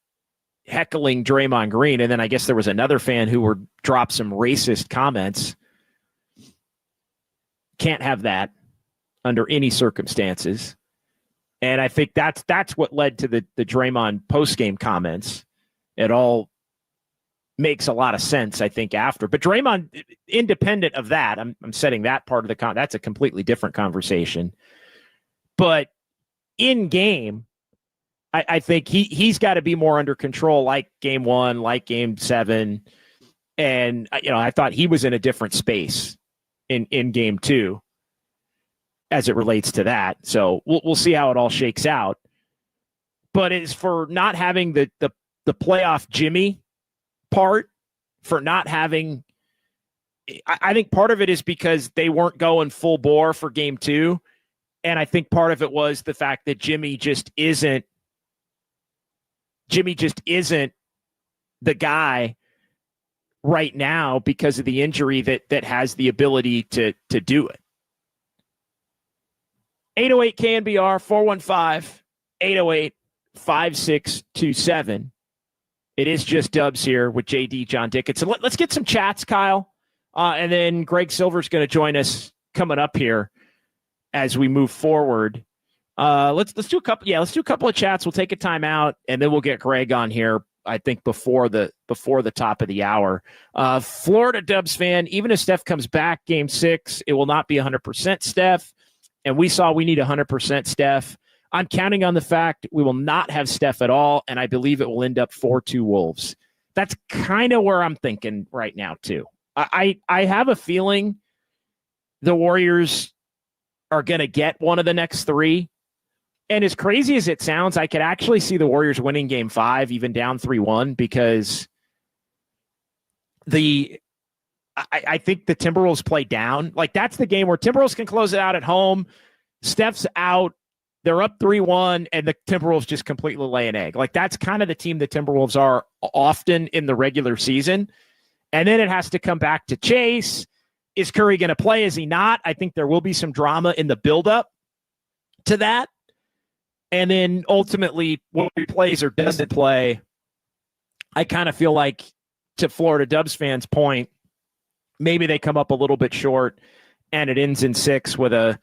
heckling Draymond Green. And then I guess there was another fan who dropped some racist comments. Can't have that under any circumstances. And I think that's what led to the Draymond postgame comments. It all makes a lot of sense, I think, after. But Draymond, independent of that, I'm setting that part of that's a completely different conversation. But in game, I think he's got to be more under control, like game 1, like game 7. And, I thought he was in a different space in game 2 as it relates to that. So we'll see how it all shakes out. But as for not having the playoff Jimmy part, for not having, I think part of it is because they weren't going full bore for game 2. And I think part of it was the fact that Jimmy just isn't the guy right now because of the injury that has the ability to do it. 808 KNBR 415-808-5627. It is just Dubs here with JD John Dickinson. Let's get some chats, Kyle. And then Greg Silver's going to join us coming up here as we move forward. Let's do a couple. Yeah, let's do a couple of chats. We'll take a timeout, and then we'll get Greg on here, I think, before the top of the hour. Florida Dubs fan, even if Steph comes back game 6, it will not be 100% Steph. And we need 100% Steph. I'm counting on the fact we will not have Steph at all, and I believe it will end up 4-2 Wolves. That's kind of where I'm thinking right now, too. I have a feeling the Warriors are going to get one of the next 3. And as crazy as it sounds, I could actually see the Warriors winning game 5, even down 3-1, because I think the Timberwolves play down. Like, that's the game where Timberwolves can close it out at home. Steph's out. They're up 3-1, and the Timberwolves just completely lay an egg. Like, that's kind of the team the Timberwolves are often in the regular season. And then it has to come back to Chase. Is Curry going to play? Is he not? I think there will be some drama in the buildup to that. And then ultimately, when he plays or doesn't play, I kind of feel like, to Florida Dubs fans' point, maybe they come up a little bit short and it ends in 6 with a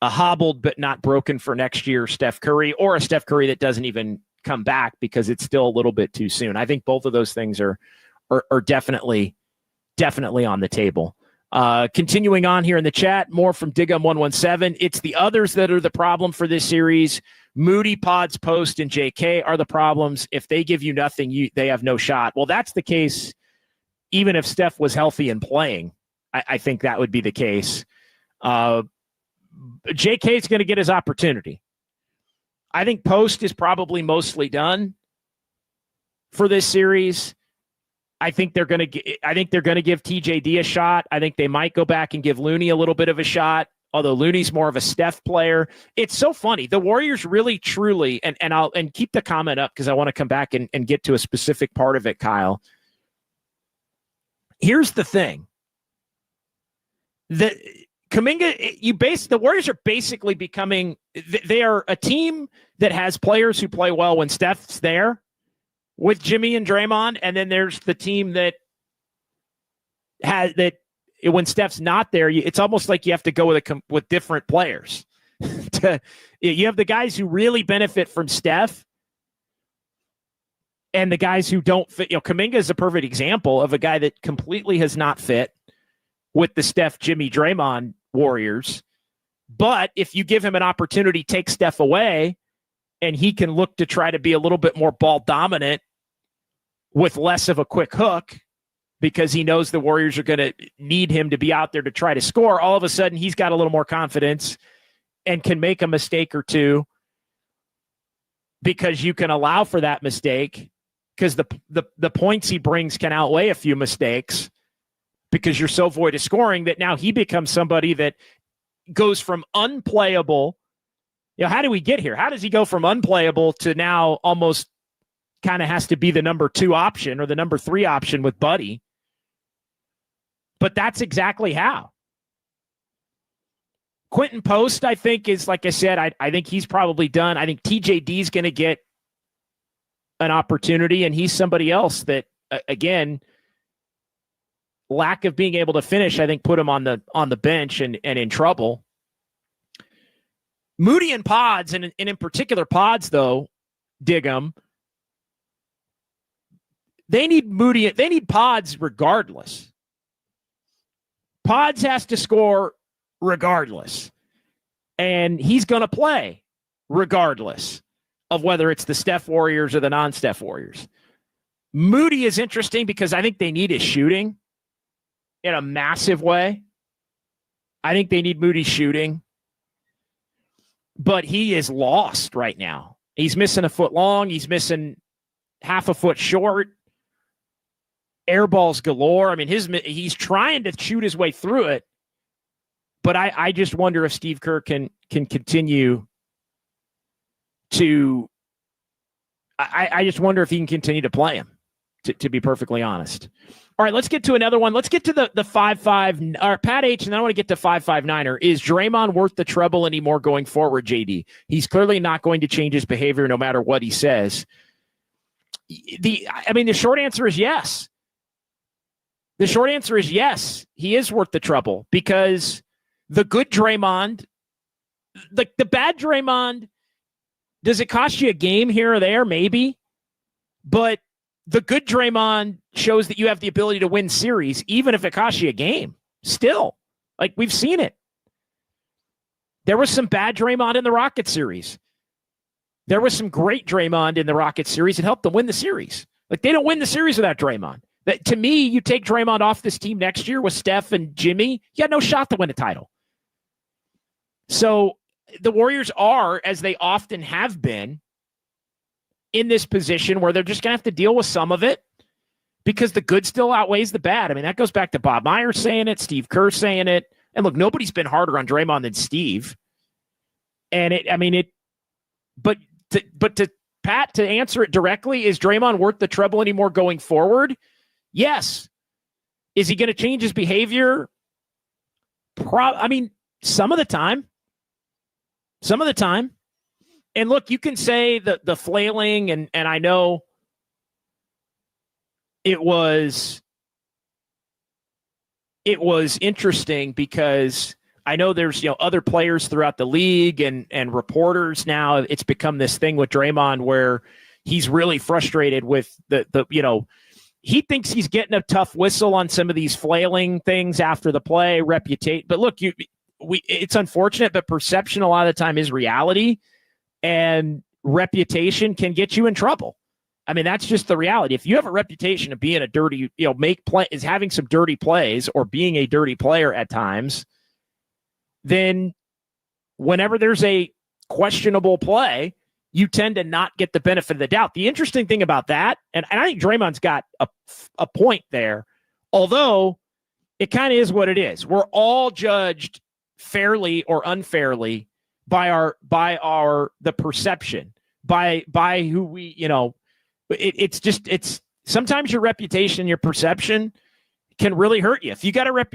hobbled but not broken for next year Steph Curry, or a Steph Curry that doesn't even come back because it's still a little bit too soon. I think both of those things are definitely on the table. Continuing on here in the chat, more from Digum117. It's the others that are the problem for this series. Moody, Pods, Post, and JK are the problems. If they give you nothing, they have no shot. Well, that's the case even if Steph was healthy and playing. I think that would be the case. JK is going to get his opportunity. I think Post is probably mostly done for this series. I think they're going to give TJD a shot. I think they might go back and give Looney a little bit of a shot, although Looney's more of a Steph player. It's so funny. The Warriors really, truly, and I'll keep the comment up because I want to come back and get to a specific part of it, Kyle. Here's the thing. The Warriors are basically becoming, they are a team that has players who play well when Steph's there with Jimmy and Draymond, and then there's the team that has that when Steph's not there, it's almost like you have to go with different players. You have the guys who really benefit from Steph, and the guys who don't fit. Kaminga is a perfect example of a guy that completely has not fit with the Steph, Jimmy, Draymond Warriors. But if you give him an opportunity, take Steph away, and he can look to try to be a little bit more ball dominant with less of a quick hook because he knows the Warriors are going to need him to be out there to try to score. All of a sudden, he's got a little more confidence and can make a mistake or two because you can allow for that mistake because the points he brings can outweigh a few mistakes because you're so void of scoring that now he becomes somebody that goes from unplayable. How do we get here? How does he go from unplayable to now almost kind of has to be the number 2 option or the number 3 option with Buddy? But that's exactly how. Quentin Post, I think, is, like I said, I think he's probably done. I think TJD is going to get an opportunity, and he's somebody else that, again, lack of being able to finish, I think, put him on the bench and in trouble. Moody and Pods, and in particular Pods, though, Digum, they need Pods regardless. Pods has to score regardless. And he's going to play regardless of whether it's the Steph Warriors or the non-Steph Warriors. Moody is interesting because I think they need his shooting in a massive way. I think they need Moody shooting. But he is lost right now. He's missing a foot long. He's missing half a foot short. Air balls galore. I mean, he's trying to shoot his way through it. But I just wonder if Steve Kerr can continue to. I just wonder if he can continue to play him, to be perfectly honest. All right, let's get to another one. Let's get to the 5-5, or Pat H, and then I want to get to 5-5-9er. Is Draymond worth the trouble anymore going forward, JD? He's clearly not going to change his behavior no matter what he says. The short answer is yes. The short answer is yes, he is worth the trouble because the good Draymond, the bad Draymond, does it cost you a game here or there? Maybe. But the good Draymond shows that you have the ability to win series, even if it costs you a game. Still, like we've seen it. There was some bad Draymond in the Rockets series. There was some great Draymond in the Rockets series. It helped them win the series. Like they don't win the series without Draymond. That, to me, you take Draymond off this team next year with Steph and Jimmy, you got no shot to win a title. So the Warriors are, as they often have been, in this position where they're just going to have to deal with some of it because the good still outweighs the bad. I mean, that goes back to Bob Myers saying it, Steve Kerr saying it. And look, nobody's been harder on Draymond than Steve. And but to Pat, to answer it directly, is Draymond worth the trouble anymore going forward? Yes. Is he going to change his behavior? Some of the time. And look, you can say the flailing, and I know it was interesting because I know there's, other players throughout the league and reporters now. It's become this thing with Draymond where he's really frustrated with he thinks he's getting a tough whistle on some of these flailing things after the play, reputation. But look, it's unfortunate, but perception a lot of the time is reality, and reputation can get you in trouble. I mean, that's just the reality. If you have a reputation of being a dirty, is having some dirty plays or being a dirty player at times, then whenever there's a questionable play, you tend to not get the benefit of the doubt. The interesting thing about that, and I think Draymond's got a point there, although it kind of is what it is. We're all judged fairly or unfairly by the perception, by who we, it's sometimes your reputation, your perception can really hurt you. If you got a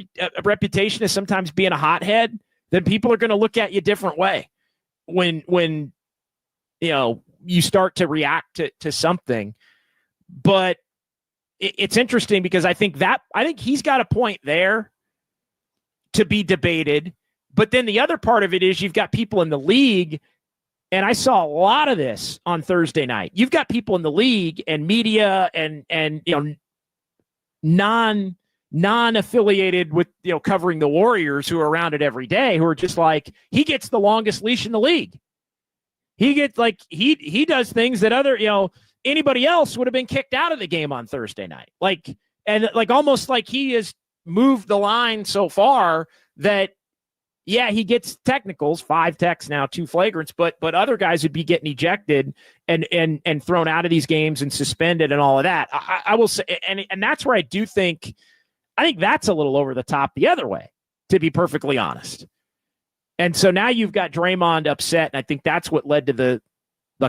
reputation as sometimes being a hothead, then people are going to look at you a different way when you start to react to something. But it's interesting because I think he's got a point there to be debated. But then the other part of it is you've got people in the league, and I saw a lot of this on Thursday night. You've got people in the league and media and non-affiliated with covering the Warriors who are around it every day, who are just like, he gets the longest leash in the league. He gets he does things that anybody else would have been kicked out of the game on Thursday night. Almost like he has moved the line so far that, yeah, he gets technicals, 5 techs now, 2 flagrants, but other guys would be getting ejected and thrown out of these games and suspended and all of that. I will say, and that's where I think that's a little over the top the other way, to be perfectly honest. And so now you've got Draymond upset, and I think that's what led to the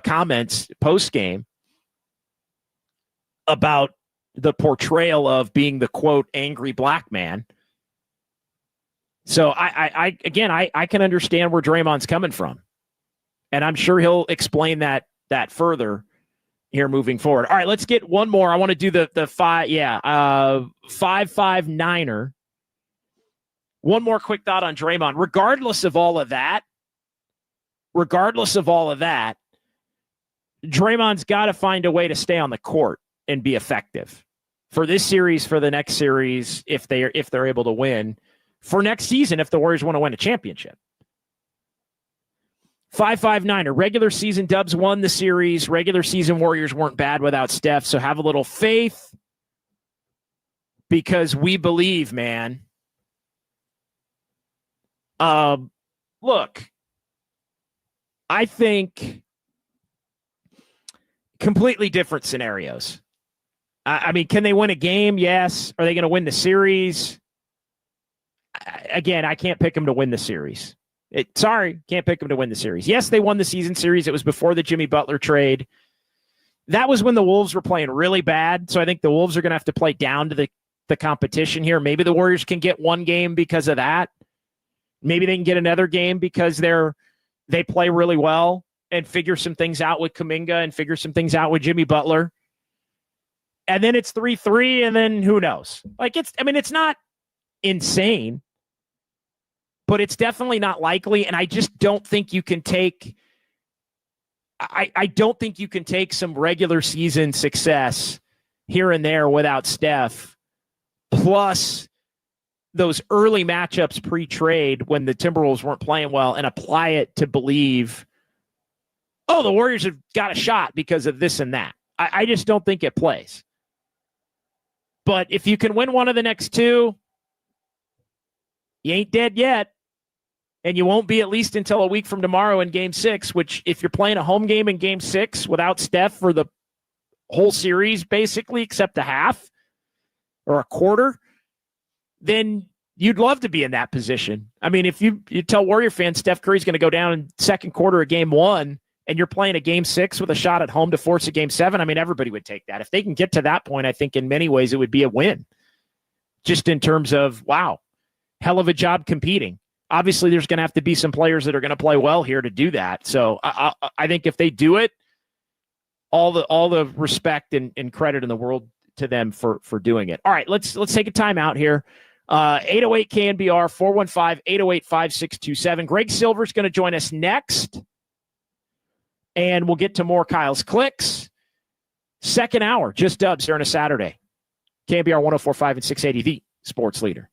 comments post-game about the portrayal of being the, quote, angry black man. So I can understand where Draymond's coming from, and I'm sure he'll explain that further here moving forward. All right, let's get one more. I want to do the 559er. One more quick thought on Draymond. Regardless of all of that, Draymond's got to find a way to stay on the court and be effective for this series, for the next series, if they're able to win, for next season if the Warriors want to win a championship. 559er. Regular season Dubs won the series. Regular season Warriors weren't bad without Steph, so have a little faith because we believe, man. Look, I think completely different scenarios. I mean, can they win a game? Yes. Are they going to win the series? Again, I can't pick them to win the series. Can't pick them to win the series. Yes, they won the season series. It was before the Jimmy Butler trade. That was when the Wolves were playing really bad. So I think the Wolves are going to have to play down to the competition here. Maybe the Warriors can get one game because of that. Maybe they can get another game because they play really well and figure some things out with Kaminga and figure some things out with Jimmy Butler. And then it's 3-3, and then who knows? It's not insane, but it's definitely not likely. And I just don't think you can take I don't think you can take some regular season success here and there without Steph, plus those early matchups pre-trade when the Timberwolves weren't playing well, and apply it to believe, oh, the Warriors have got a shot because of this and that. I just don't think it plays. But if you can win one of the next two, you ain't dead yet. And you won't be at least until a week from tomorrow in Game 6, which if you're playing a home game in Game 6 without Steph for the whole series, basically, except a half or a quarter, then you'd love to be in that position. I mean, if you tell Warrior fans Steph Curry's going to go down in second quarter of Game 1 and you're playing a Game 6 with a shot at home to force a Game 7, I mean, everybody would take that. If they can get to that point, I think in many ways it would be a win. Just in terms of, wow, hell of a job competing. Obviously, there's going to have to be some players that are going to play well here to do that. So I think if they do it, all the respect and credit in the world to them for doing it. All right, let's take a time out here. 808 KNBR 415-808-5627. Greg Silver's going to join us next, and we'll get to more Kyle's Clicks. Second hour, just dubs here on a Saturday. KNBR 104.5 and 680, the sports leader.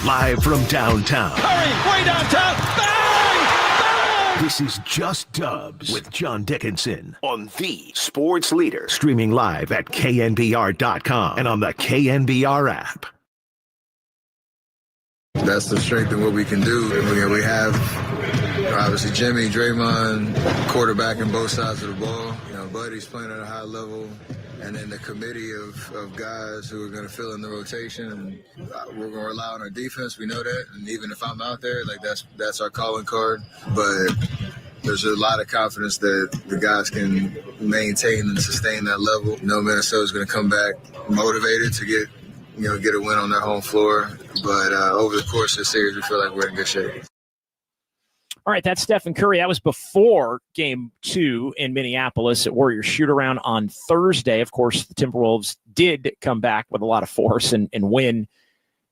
Live from downtown. Curry, way downtown. Bang! Bang! This is Just Dubs with John Dickinson on the Sports Leader. Streaming live at KNBR.com and on the KNBR app. That's the strength of what we can do. We have obviously Jimmy, Draymond, quarterbacking both sides of the ball. Buddy's playing at a high level, and then the committee of guys who are going to fill in the rotation. We're going to rely on our defense. We know that, and even if I'm out there, that's our calling card. But there's a lot of confidence that the guys can maintain and sustain that level. Minnesota's going to come back motivated to get a win on their home floor. But over the course of the series, we feel like we're in good shape. All right, that's Steph Curry. That was before Game 2 in Minneapolis at Warriors shoot-around on Thursday. Of course, the Timberwolves did come back with a lot of force and win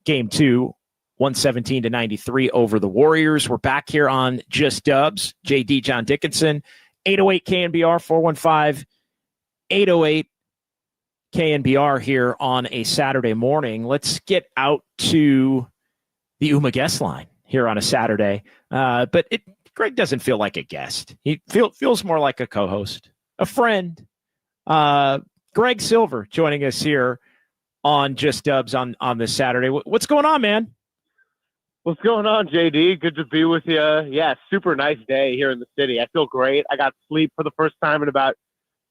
Game 2, 117-93 over the Warriors. We're back here on Just Dubs. JD, John Dickinson, 808 KNBR, 415-808 KNBR here on a Saturday morning. Let's get out to the UMA guest line here on a Saturday. But Greg doesn't feel like a guest. He feels more like a co-host, a friend. Greg Silver joining us here on Just Dubs on this Saturday. What's going on, man? What's going on, JD? Good to be with you. Yeah, super nice day here in the city. I feel great. I got sleep for the first time in about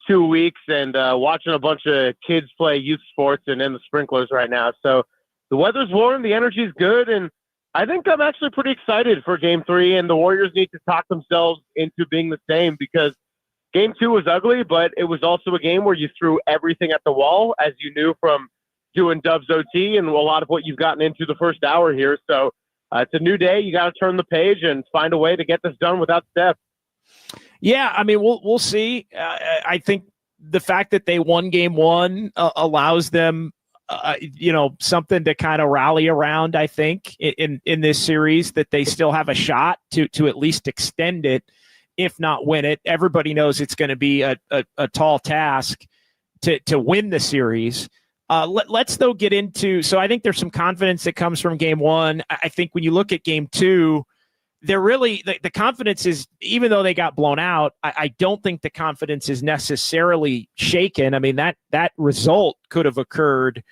2 weeks and watching a bunch of kids play youth sports and in the sprinklers right now. So the weather's warm, the energy's good, and I think I'm actually pretty excited for Game 3, and the Warriors need to talk themselves into being the same because Game 2 was ugly, but it was also a game where you threw everything at the wall, as you knew from doing Dubs OT and a lot of what you've gotten into the first hour here. So it's a new day. You got to turn the page and find a way to get this done without Steph. Yeah, I mean, we'll see. I think the fact that they won Game 1 allows them something to kind of rally around, I think, in this series, that they still have a shot to at least extend it, if not win it. Everybody knows it's going to be a tall task to win the series. Let's, though, get into – so I think there's some confidence that comes from Game 1. I think when you look at Game 2, they're really – the confidence is – even though they got blown out, I don't think the confidence is necessarily shaken. I mean, that result could have occurred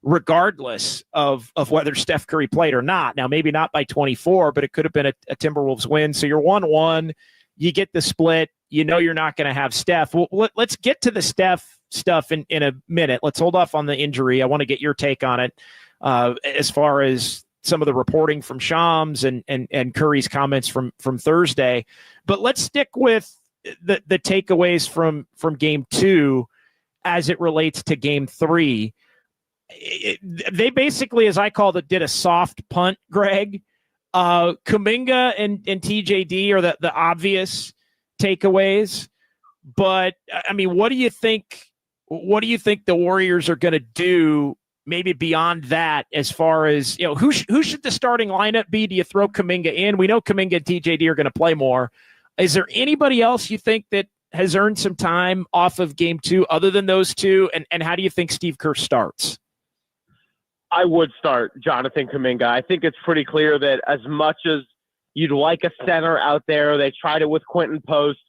regardless of whether Steph Curry played or not. Now, maybe not by 24, but it could have been a Timberwolves win. So you're 1-1. You get the split. You're not going to have Steph. Well, let's get to the Steph stuff in a minute. Let's hold off on the injury. I want to get your take on it as far as some of the reporting from Shams and Curry's comments from Thursday. But let's stick with the takeaways from Game 2 as it relates to Game 3. They basically, as I called it, did a soft punt, Greg. Kaminga and TJD are the obvious takeaways. But, I mean, what do you think the Warriors are going to do maybe beyond that, as far as, who should the starting lineup be? Do you throw Kaminga in? We know Kaminga and TJD are going to play more. Is there anybody else you think that has earned some time off of Game 2 other than those two? And how do you think Steve Kerr starts? I would start Jonathan Kaminga. I think it's pretty clear that as much as you'd like a center out there, they tried it with Quentin Post.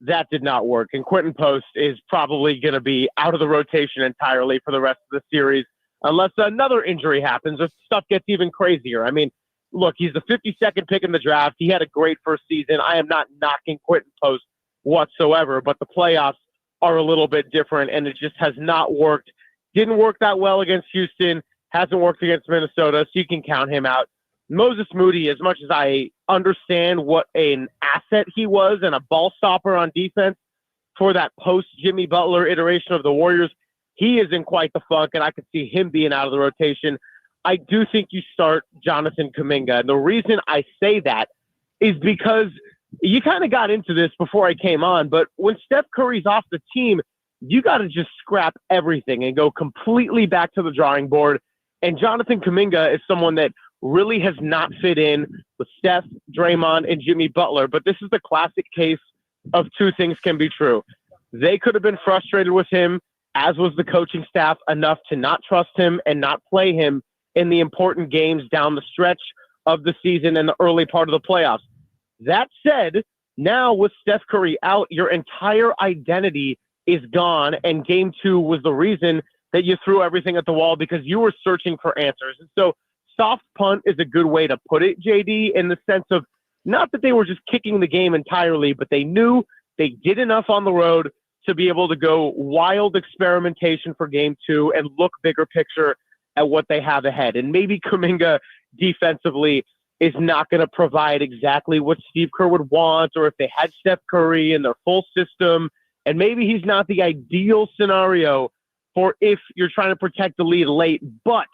That did not work. And Quentin Post is probably going to be out of the rotation entirely for the rest of the series, unless another injury happens or stuff gets even crazier. I mean, look, he's the 52nd pick in the draft. He had a great first season. I am not knocking Quentin Post whatsoever, but the playoffs are a little bit different, and it just has not worked. Didn't work that well against Houston, hasn't worked against Minnesota, so you can count him out. Moses Moody, as much as I understand what an asset he was and a ball stopper on defense for that post-Jimmy Butler iteration of the Warriors, he is in quite the funk, and I could see him being out of the rotation. I do think you start Jonathan Kaminga. And the reason I say that is because you kind of got into this before I came on, but when Steph Curry's off the team, you got to just scrap everything and go completely back to the drawing board. And Jonathan Kaminga is someone that really has not fit in with Steph, Draymond, and Jimmy Butler. But this is the classic case of two things can be true. They could have been frustrated with him, as was the coaching staff, enough to not trust him and not play him in the important games down the stretch of the season and the early part of the playoffs. That said, now with Steph Curry out, your entire identity is gone, and game 2 was the reason that you threw everything at the wall because you were searching for answers. And so soft punt is a good way to put it, JD, in the sense of not that they were just kicking the game entirely, but they knew they did enough on the road to be able to go wild experimentation for game 2 and look bigger picture at what they have ahead. And maybe Kuminga defensively is not going to provide exactly what Steve Kerr would want, or if they had Steph Curry in their full system, and maybe he's not the ideal scenario for if you're trying to protect the lead late, but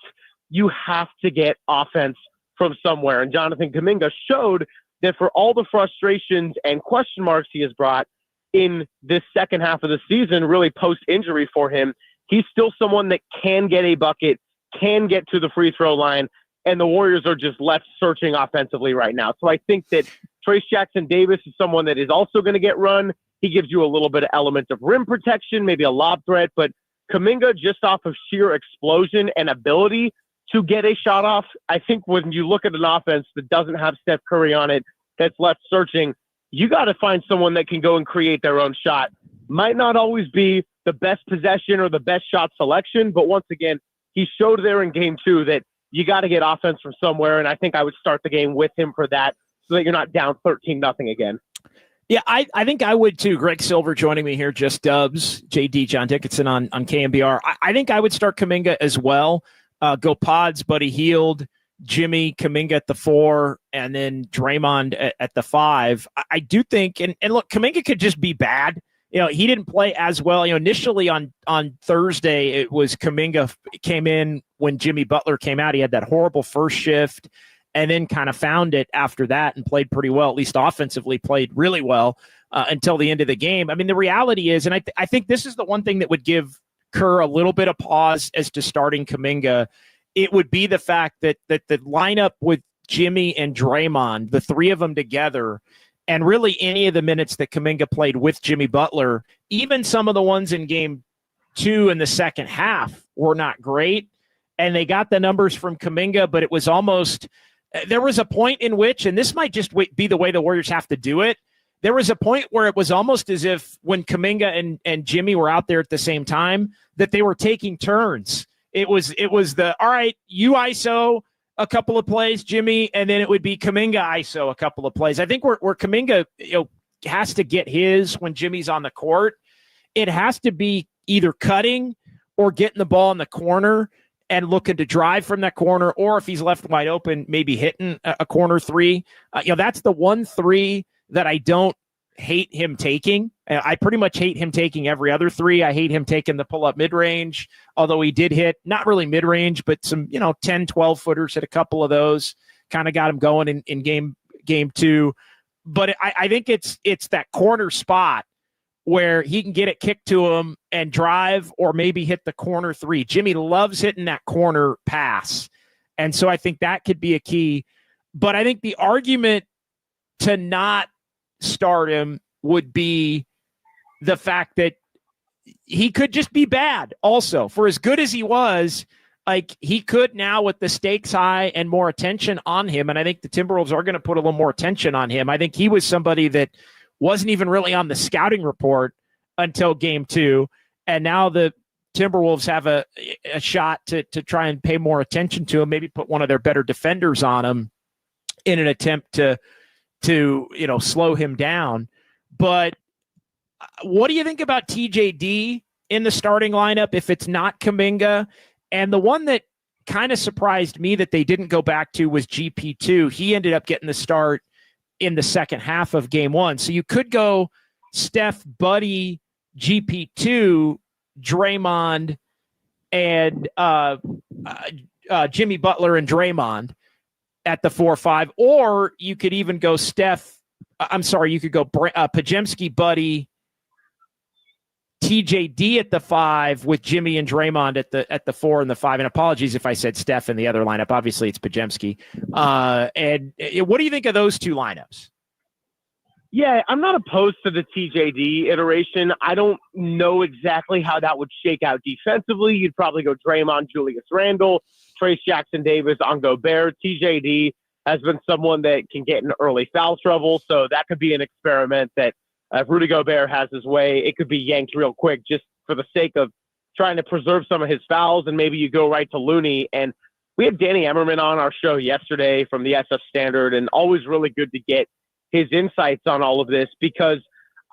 you have to get offense from somewhere. And Jonathan Kaminga showed that for all the frustrations and question marks he has brought in this second half of the season, really post-injury for him, he's still someone that can get a bucket, can get to the free throw line, and the Warriors are just left searching offensively right now. So I think that Trayce Jackson-Davis is someone that is also going to get run. He gives you a little bit of element of rim protection, maybe a lob threat, but Kuminga, just off of sheer explosion and ability to get a shot off, I think when you look at an offense that doesn't have Steph Curry on it, that's left searching, you got to find someone that can go and create their own shot. Might not always be the best possession or the best shot selection, but once again, he showed there in game 2 that you got to get offense from somewhere, and I think I would start the game with him for that so that you're not down 13-0 again. Yeah, I think I would too. Greg Silver joining me here, Just Dubs, JD, John Dickinson on KNBR. I think I would start Kuminga as well. Go Pods, Buddy Hield, Jimmy, Kaminga at the 4, and then Draymond at the 5. I do think, and look, Kaminga could just be bad. He didn't play as well. Initially on Thursday, it was Kaminga came in when Jimmy Butler came out. He had that horrible first shift and then kind of found it after that and played pretty well, at least offensively played really well until the end of the game. I mean, the reality is, and I think this is the one thing that would give Kerr a little bit of pause as to starting Kaminga. It would be the fact that the lineup with Jimmy and Draymond, the three of them together, and really any of the minutes that Kaminga played with Jimmy Butler, even some of the ones in game 2 in the second half were not great. And they got the numbers from Kaminga, but it was almost – there was a point in which, and this might just be the way the Warriors have to do it, there was a point where it was almost as if when Kaminga and Jimmy were out there at the same time, that they were taking turns. It was the, all right, you ISO a couple of plays, Jimmy, and then it would be Kaminga ISO a couple of plays. I think where Kaminga has to get his when Jimmy's on the court, it has to be either cutting or getting the ball in the corner and looking to drive from that corner, or if he's left wide open, maybe hitting a corner 3. That's the 1-3 that I don't hate him taking. I pretty much hate him taking every other 3. I hate him taking the pull-up mid-range, although he did hit, not really mid-range, but some 10, 12-footers, hit a couple of those, kind of got him going in game 2. But I think it's that corner spot where he can get it kicked to him and drive, or maybe hit the corner 3. Jimmy loves hitting that corner pass. And so I think that could be a key. But I think the argument to not start him would be the fact that he could just be bad also. For as good as he was, like, he could now, with the stakes high and more attention on him, and I think the Timberwolves are going to put a little more attention on him. I think he was somebody that wasn't even really on the scouting report until game 2. And now the Timberwolves have a shot to try and pay more attention to him, maybe put one of their better defenders on him in an attempt to slow him down. But what do you think about TJD in the starting lineup if it's not Kaminga? And the one that kind of surprised me that they didn't go back to was GP2. He ended up getting the start in the second half of game 1. So you could go Steph, Buddy, GP2, Draymond, and Jimmy Butler and Draymond at the 4-5. Or you could even go you could go Pajemski, Buddy, TJD at the 5 with Jimmy and Draymond at the 4 and the 5. And apologies if I said Steph in the other lineup. Obviously, it's Pajemski. And what do you think of those two lineups? Yeah, I'm not opposed to the TJD iteration. I don't know exactly how that would shake out defensively. You'd probably go Draymond, Julius Randle, Trace Jackson-Davis on Gobert. TJD has been someone that can get in early foul trouble, so that could be an experiment that if Rudy Gobert has his way, it could be yanked real quick just for the sake of trying to preserve some of his fouls, and maybe you go right to Looney. And we had Danny Emmerman on our show yesterday from the SF Standard, and always really good to get his insights on all of this, because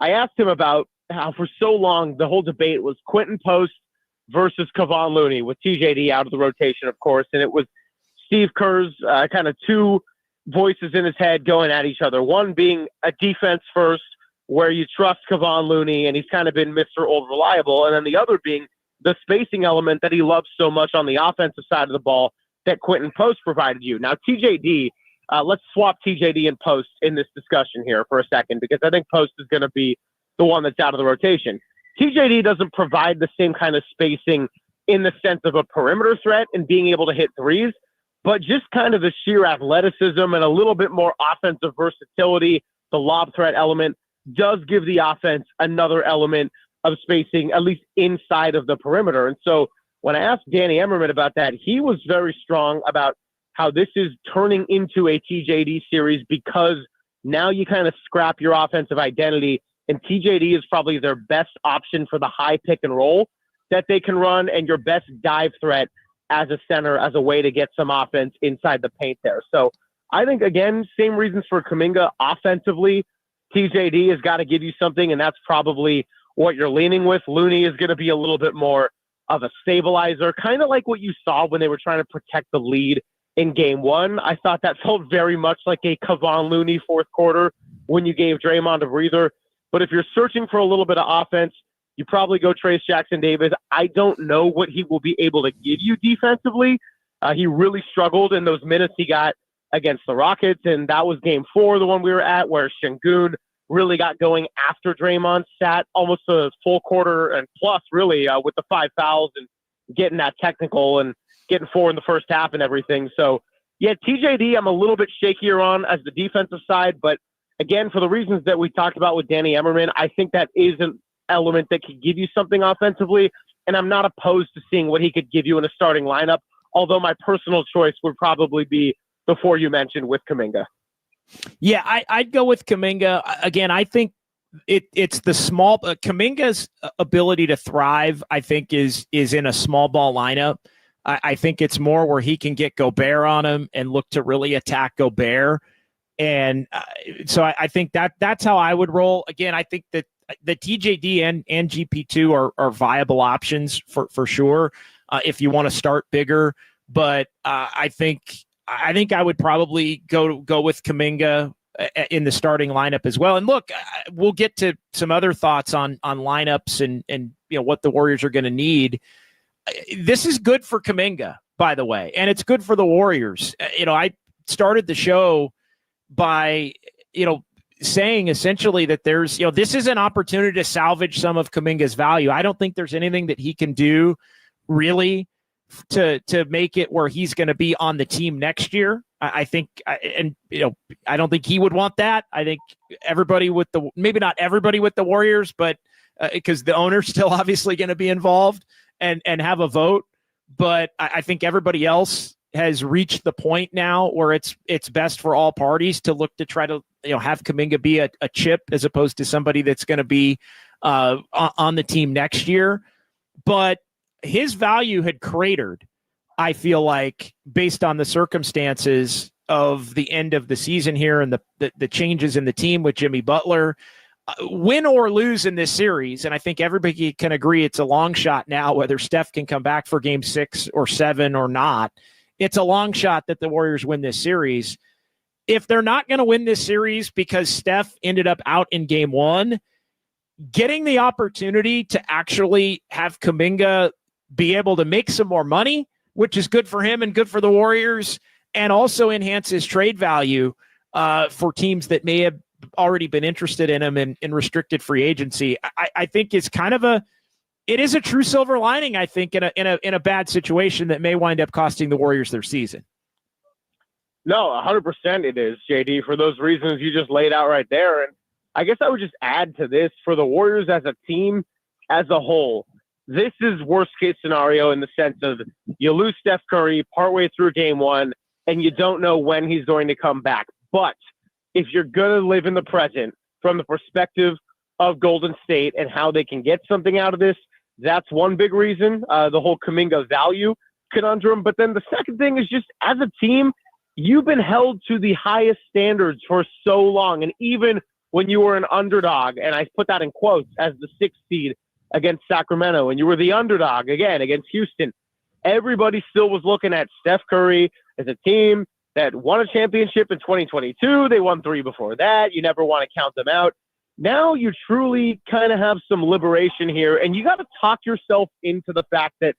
I asked him about how for so long the whole debate was Quentin Post versus Kevon Looney, with TJD out of the rotation, of course, and it was Steve Kerr's kind of two voices in his head going at each other. One being a defense first, where you trust Kevon Looney, and he's kind of been Mr. Old Reliable, and then the other being the spacing element that he loves so much on the offensive side of the ball that Quentin Post provided you. Now, TJD, let's swap TJD and Post in this discussion here for a second, because I think Post is going to be the one that's out of the rotation. TJD doesn't provide the same kind of spacing in the sense of a perimeter threat and being able to hit threes, but just kind of the sheer athleticism and a little bit more offensive versatility, the lob threat element, does give the offense another element of spacing, at least inside of the perimeter. And so when I asked Danny Emmerman about that, he was very strong about how this is turning into a TJD series, because now you kind of scrap your offensive identity, and TJD is probably their best option for the high pick and roll that they can run, and your best dive threat as a center, as a way to get some offense inside the paint there. So I think, again, same reasons for Kaminga offensively. TJD has got to give you something, and that's probably what you're leaning with. Looney is going to be a little bit more of a stabilizer, kind of like what you saw when they were trying to protect the lead in game one. I thought that felt very much like a Kevon Looney fourth quarter when you gave Draymond a breather. But if you're searching for a little bit of offense, you probably go Trace Jackson-Davis. I don't know what he will be able to give you defensively. He really struggled in those minutes he got against the Rockets, and that was game 4, the one we were at, where Şengün really got going after Draymond sat almost a full quarter and plus, really, with the 5 fouls and getting that technical and getting 4 in the first half and everything. So, yeah, TJD I'm a little bit shakier on as the defensive side, but again, for the reasons that we talked about with Danny Emmerman, I think that is an element that could give you something offensively, and I'm not opposed to seeing what he could give you in a starting lineup, although my personal choice would probably be the 4 you mentioned with Kaminga. Yeah, I'd go with Kaminga. Again, I think it's the small Kaminga's ability to thrive, I think, is in a small ball lineup. I think it's more where he can get Gobert on him and look to really attack Gobert. And so I think that's how I would roll. Again, I think that the TJD and GP2 are viable options for sure if you want to start bigger. But I think I would probably go with Kaminga in the starting lineup as well. And look, we'll get to some other thoughts on lineups and what the Warriors are going to need. This is good for Kaminga, by the way, and it's good for the Warriors. I started the show by saying essentially that there's this is an opportunity to salvage some of Kaminga's value. I don't think there's anything that he can do really to make it where he's going to be on the team next year. I think, and I don't think he would want that. I think everybody maybe not everybody with the Warriors, but because the owner's still obviously going to be involved and have a vote. But I think everybody else has reached the point now where it's best for all parties to look to try to have Kaminga be a chip as opposed to somebody that's going to be on the team next year. But his value had cratered, I feel like, based on the circumstances of the end of the season here and the changes in the team with Jimmy Butler. Win or lose in this series, and I think everybody can agree it's a long shot now, whether Steph can come back for game 6 or 7 or not. It's a long shot that the Warriors win this series. If they're not going to win this series because Steph ended up out in game 1, getting the opportunity to actually have Kaminga be able to make some more money, which is good for him and good for the Warriors, and also enhance his trade value for teams that may have already been interested in him in restricted free agency, I think is kind of it is a true silver lining, I think, in a bad situation that may wind up costing the Warriors their season. No, 100% it is, JD, for those reasons you just laid out right there. And I guess I would just add to this, for the Warriors as a team, as a whole, This is worst case scenario in the sense of you lose Steph Curry partway through game one and you don't know when he's going to come back. But if you're going to live in the present from the perspective of Golden State and how they can get something out of this, that's one big reason, the whole Kaminga value conundrum. But then the second thing is just as a team, you've been held to the highest standards for so long. And even when you were an underdog, and I put that in quotes, as the 6th seed against Sacramento, and you were the underdog again against Houston, everybody still was looking at Steph Curry as a team that won a championship in 2022. They won 3 before that. You never want to count them out. Now you truly kind of have some liberation here, and you got to talk yourself into the fact that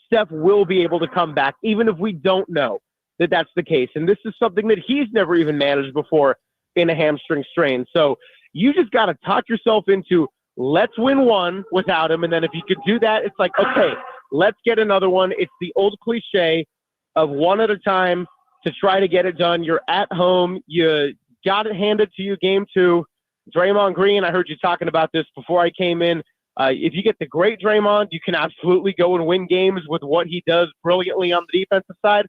Steph will be able to come back, even if we don't know that that's the case. And this is something that he's never even managed before in a hamstring strain. So you just got to talk yourself into, let's win one without him. And then if you could do that, it's like, okay, let's get another one. It's the old cliche of one at a time to try to get it done. You're at home. You got it handed to you game 2. Draymond Green, I heard you talking about this before I came in. If you get the great Draymond, you can absolutely go and win games with what he does brilliantly on the defensive side.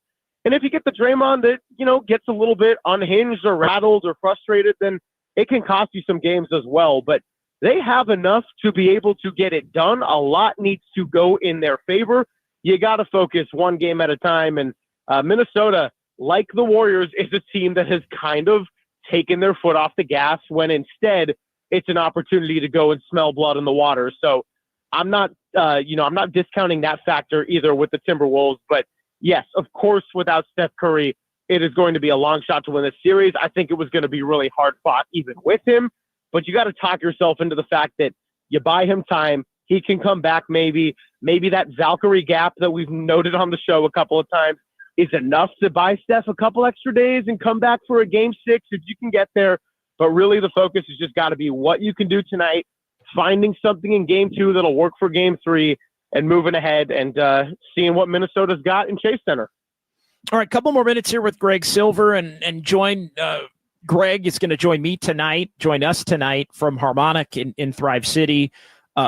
And if you get the Draymond that, gets a little bit unhinged or rattled or frustrated, then it can cost you some games as well. But they have enough to be able to get it done. A lot needs to go in their favor. You got to focus one game at a time. And Minnesota, like the Warriors, is a team that has kind of taken their foot off the gas when instead it's an opportunity to go and smell blood in the water. So I'm not discounting that factor either with the Timberwolves. But yes, of course, without Steph Curry, it is going to be a long shot to win this series. I think it was going to be really hard fought even with him. But you got to talk yourself into the fact that you buy him time. He can come back maybe. Maybe that Valkyrie gap that we've noted on the show a couple of times is enough to buy Steph a couple extra days and come back for a game 6 if you can get there. But really the focus has just got to be what you can do tonight, finding something in game 2 that'll work for game 3, and moving ahead and seeing what Minnesota's got in Chase Center. All right, couple more minutes here with Greg Silver, and join Greg is going to join us tonight from Harmonic in Thrive City,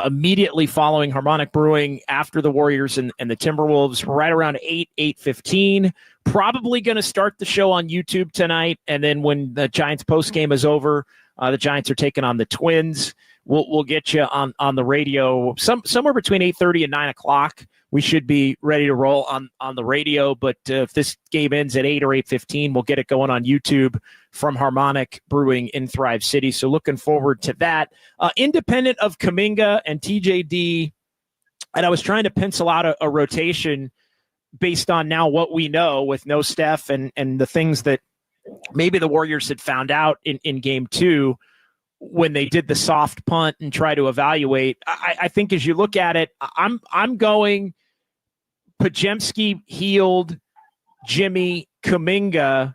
immediately following Harmonic Brewing after the Warriors and the Timberwolves, right around 8:15. Probably going to start the show on YouTube tonight, and then when the Giants postgame is over, the Giants are taking on the Twins. We'll get you on the radio somewhere between 8:30 and 9 o'clock. We should be ready to roll on the radio, but if this game ends at 8 or 8:15, we'll get it going on YouTube from Harmonic Brewing in Thrive City. So looking forward to that. Independent of Kaminga and TJD, and I was trying to pencil out a rotation based on now what we know with no Steph and the things that maybe the Warriors had found out in game 2 when they did the soft punt and try to evaluate. I think as you look at it, I'm going Podziemski, Hield, Jimmy, Kuminga,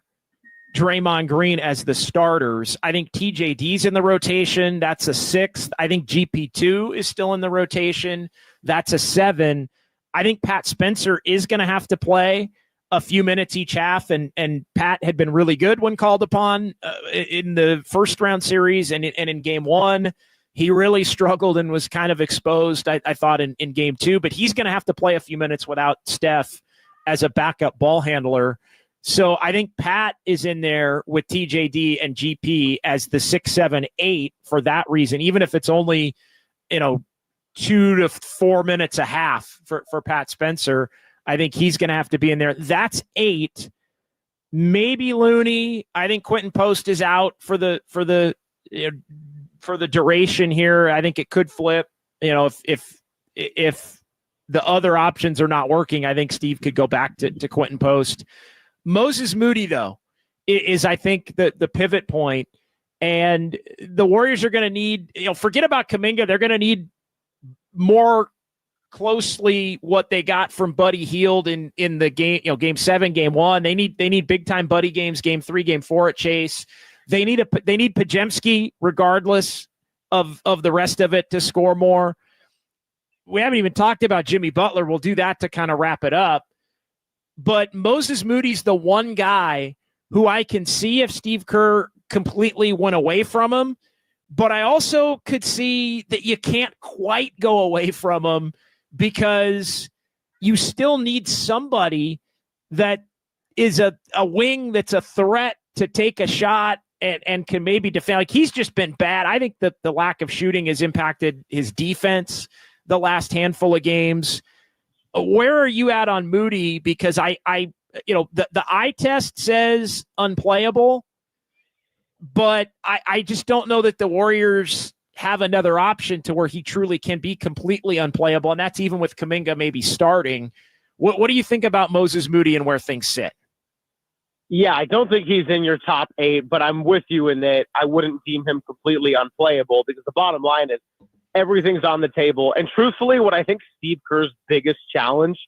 Draymond Green as the starters. I think TJD's in the rotation. That's a 6th. I think GP2 is still in the rotation. That's a 7. I think Pat Spencer is going to have to play a few minutes each half, and Pat had been really good when called upon in the first round series and in game 1. He really struggled and was kind of exposed, I thought, in game 2, but he's going to have to play a few minutes without Steph as a backup ball handler. So I think Pat is in there with TJD and GP as the 6, 7, 8 for that reason, even if it's only, 2 to 4 minutes a half for Pat Spencer. I think he's going to have to be in there. That's 8. Maybe Looney. I think Quentin Post is out for the duration here. I think it could flip. If the other options are not working, I think Steve could go back to Quentin Post. Moses Moody, though, is I think the pivot point, and the Warriors are going to need. Forget about Kaminga. They're going to need more closely what they got from Buddy Hield in the game, game 7, game 1. They need big time Buddy games, game 3, game 4 at Chase. They need Podziemski regardless of the rest of it to score more. We haven't even talked about Jimmy Butler. We'll do that to kind of wrap it up. But Moses Moody's the one guy who I can see if Steve Kerr completely went away from him. But I also could see that you can't quite go away from him because you still need somebody that is a wing that's a threat to take a shot and can maybe defend. Like, he's just been bad. I think that the lack of shooting has impacted his defense the last handful of games. Where are you at on Moody? Because the eye test says unplayable, but I just don't know that the Warriors have another option to where he truly can be completely unplayable. And that's even with Kaminga maybe starting. What do you think about Moses Moody and where things sit? Yeah, I don't think he's in your top 8, but I'm with you in that I wouldn't deem him completely unplayable, because the bottom line is everything's on the table. And truthfully, what I think Steve Kerr's biggest challenge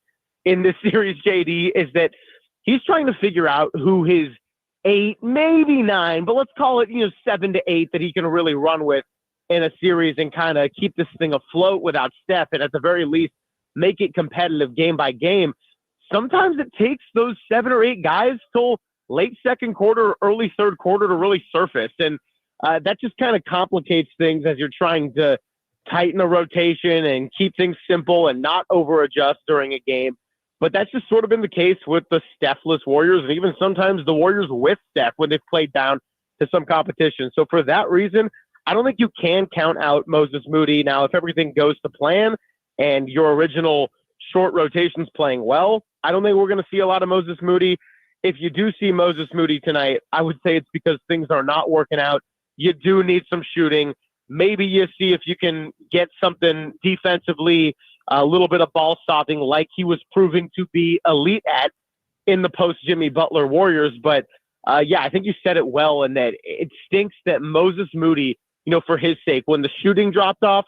in this series, JD, is that he's trying to figure out who his 8, maybe 9, but let's call it 7 to 8 that he can really run with in a series and kind of keep this thing afloat without Steph, and at the very least make it competitive game by game. Sometimes it takes those 7 or 8 guys till late second quarter, early third quarter to really surface. And that just kind of complicates things as you're trying to tighten a rotation and keep things simple and not over adjust during a game. But that's just sort of been the case with the Steph-less Warriors, and even sometimes the Warriors with Steph when they've played down to some competition. So for that reason, I don't think you can count out Moses Moody. Now, if everything goes to plan and your original short rotation's playing well, I don't think we're going to see a lot of Moses Moody. If you do see Moses Moody tonight, I would say it's because things are not working out. You do need some shooting. Maybe you see if you can get something defensively, a little bit of ball stopping like he was proving to be elite at in the post-Jimmy Butler Warriors. But, I think you said it well in that it stinks that Moses Moody, for his sake, when the shooting dropped off,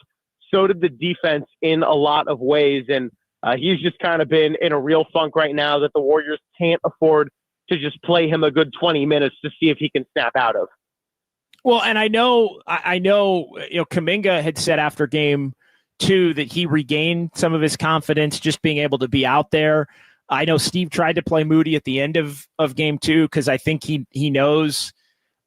so did the defense in a lot of ways. And he's just kind of been in a real funk right now that the Warriors can't afford to just play him a good 20 minutes to see if he can snap out of. Well, and I know, Kaminga had said after game 2 that he regained some of his confidence just being able to be out there. I know Steve tried to play Moody at the end of game 2 because I think he knows.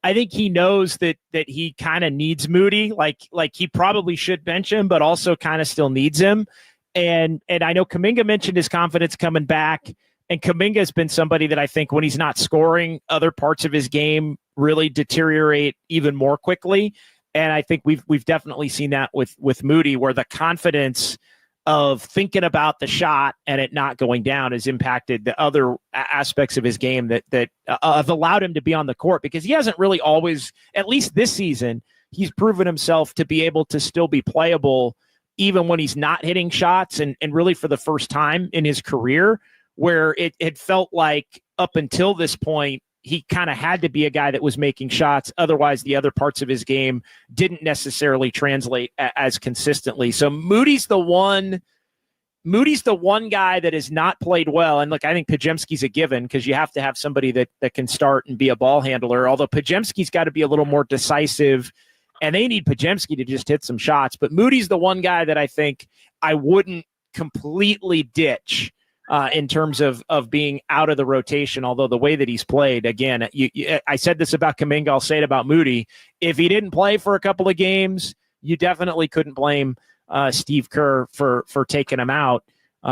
I think he knows that he kind of needs Moody. Like he probably should bench him, but also kind of still needs him. And I know Kaminga mentioned his confidence coming back. And Kaminga has been somebody that I think when he's not scoring, other parts of his game really deteriorate even more quickly. And I think we've definitely seen that with Moody, where the confidence of thinking about the shot and it not going down has impacted the other aspects of his game that have allowed him to be on the court, because he hasn't really always, at least this season, he's proven himself to be able to still be playable even when he's not hitting shots, and really for the first time in his career, where it felt like up until this point, he kind of had to be a guy that was making shots. Otherwise, the other parts of his game didn't necessarily translate as consistently. So Moody's the one guy that has not played well. And look, I think Podziemski's a given, because you have to have somebody that can start and be a ball handler. Although Podziemski's got to be a little more decisive, and they need Podziemski to just hit some shots. But Moody's the one guy that I think I wouldn't completely ditch in terms of being out of the rotation, although the way that he's played, again, I said this about Kaminga, I'll say it about Moody. If he didn't play for a couple of games, you definitely couldn't blame Steve Kerr for taking him out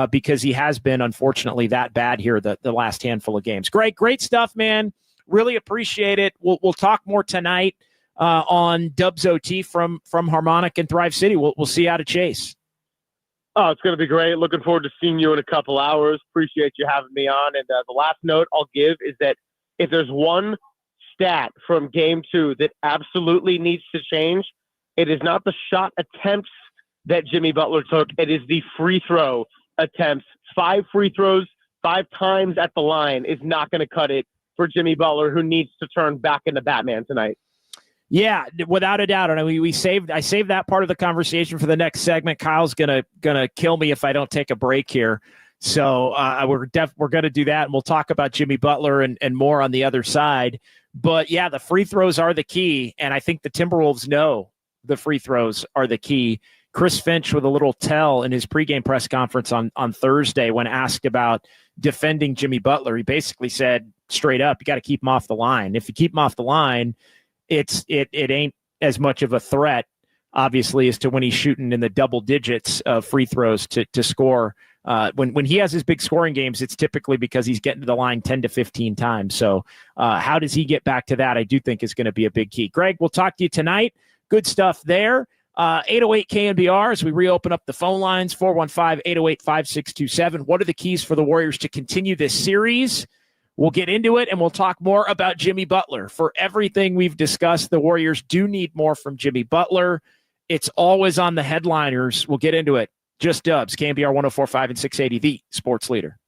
because he has been, unfortunately, that bad here the last handful of games. Great stuff, man. Really appreciate it. We'll talk more tonight on Dubs OT from Harmonic and Thrive City. We'll see you out of Chase. Oh, it's going to be great. Looking forward to seeing you in a couple hours. Appreciate you having me on. And the last note I'll give is that if there's one stat from game 2 that absolutely needs to change, it is not the shot attempts that Jimmy Butler took. It is the free throw attempts. 5 free throws, 5 times at the line is not going to cut it for Jimmy Butler, who needs to turn back into Batman tonight. Yeah, without a doubt. And I saved that part of the conversation for the next segment. Kyle's gonna kill me if I don't take a break here. So we're gonna do that, and we'll talk about Jimmy Butler and more on the other side. But yeah, the free throws are the key, and I think the Timberwolves know the free throws are the key. Chris Finch with a little tell in his pregame press conference on Thursday when asked about defending Jimmy Butler. He basically said straight up, you got to keep him off the line. If you keep him off the line, it ain't as much of a threat obviously, as to when he's shooting in the double digits of free throws to score. When he has his big scoring games, it's typically because he's getting to the line 10 to 15 times. So how does he get back to that? I do think is going to be a big key. Greg, we'll talk to you tonight. Good stuff there. 808 KNBR as we reopen up the phone lines, 415-808-5627. What are the keys for the Warriors to continue this series? We'll get into it, and we'll talk more about Jimmy Butler. For everything we've discussed, the Warriors do need more from Jimmy Butler. It's always on the headliners. We'll get into it. Just Dubs, KNBR 104.5 and 680, the sports leader.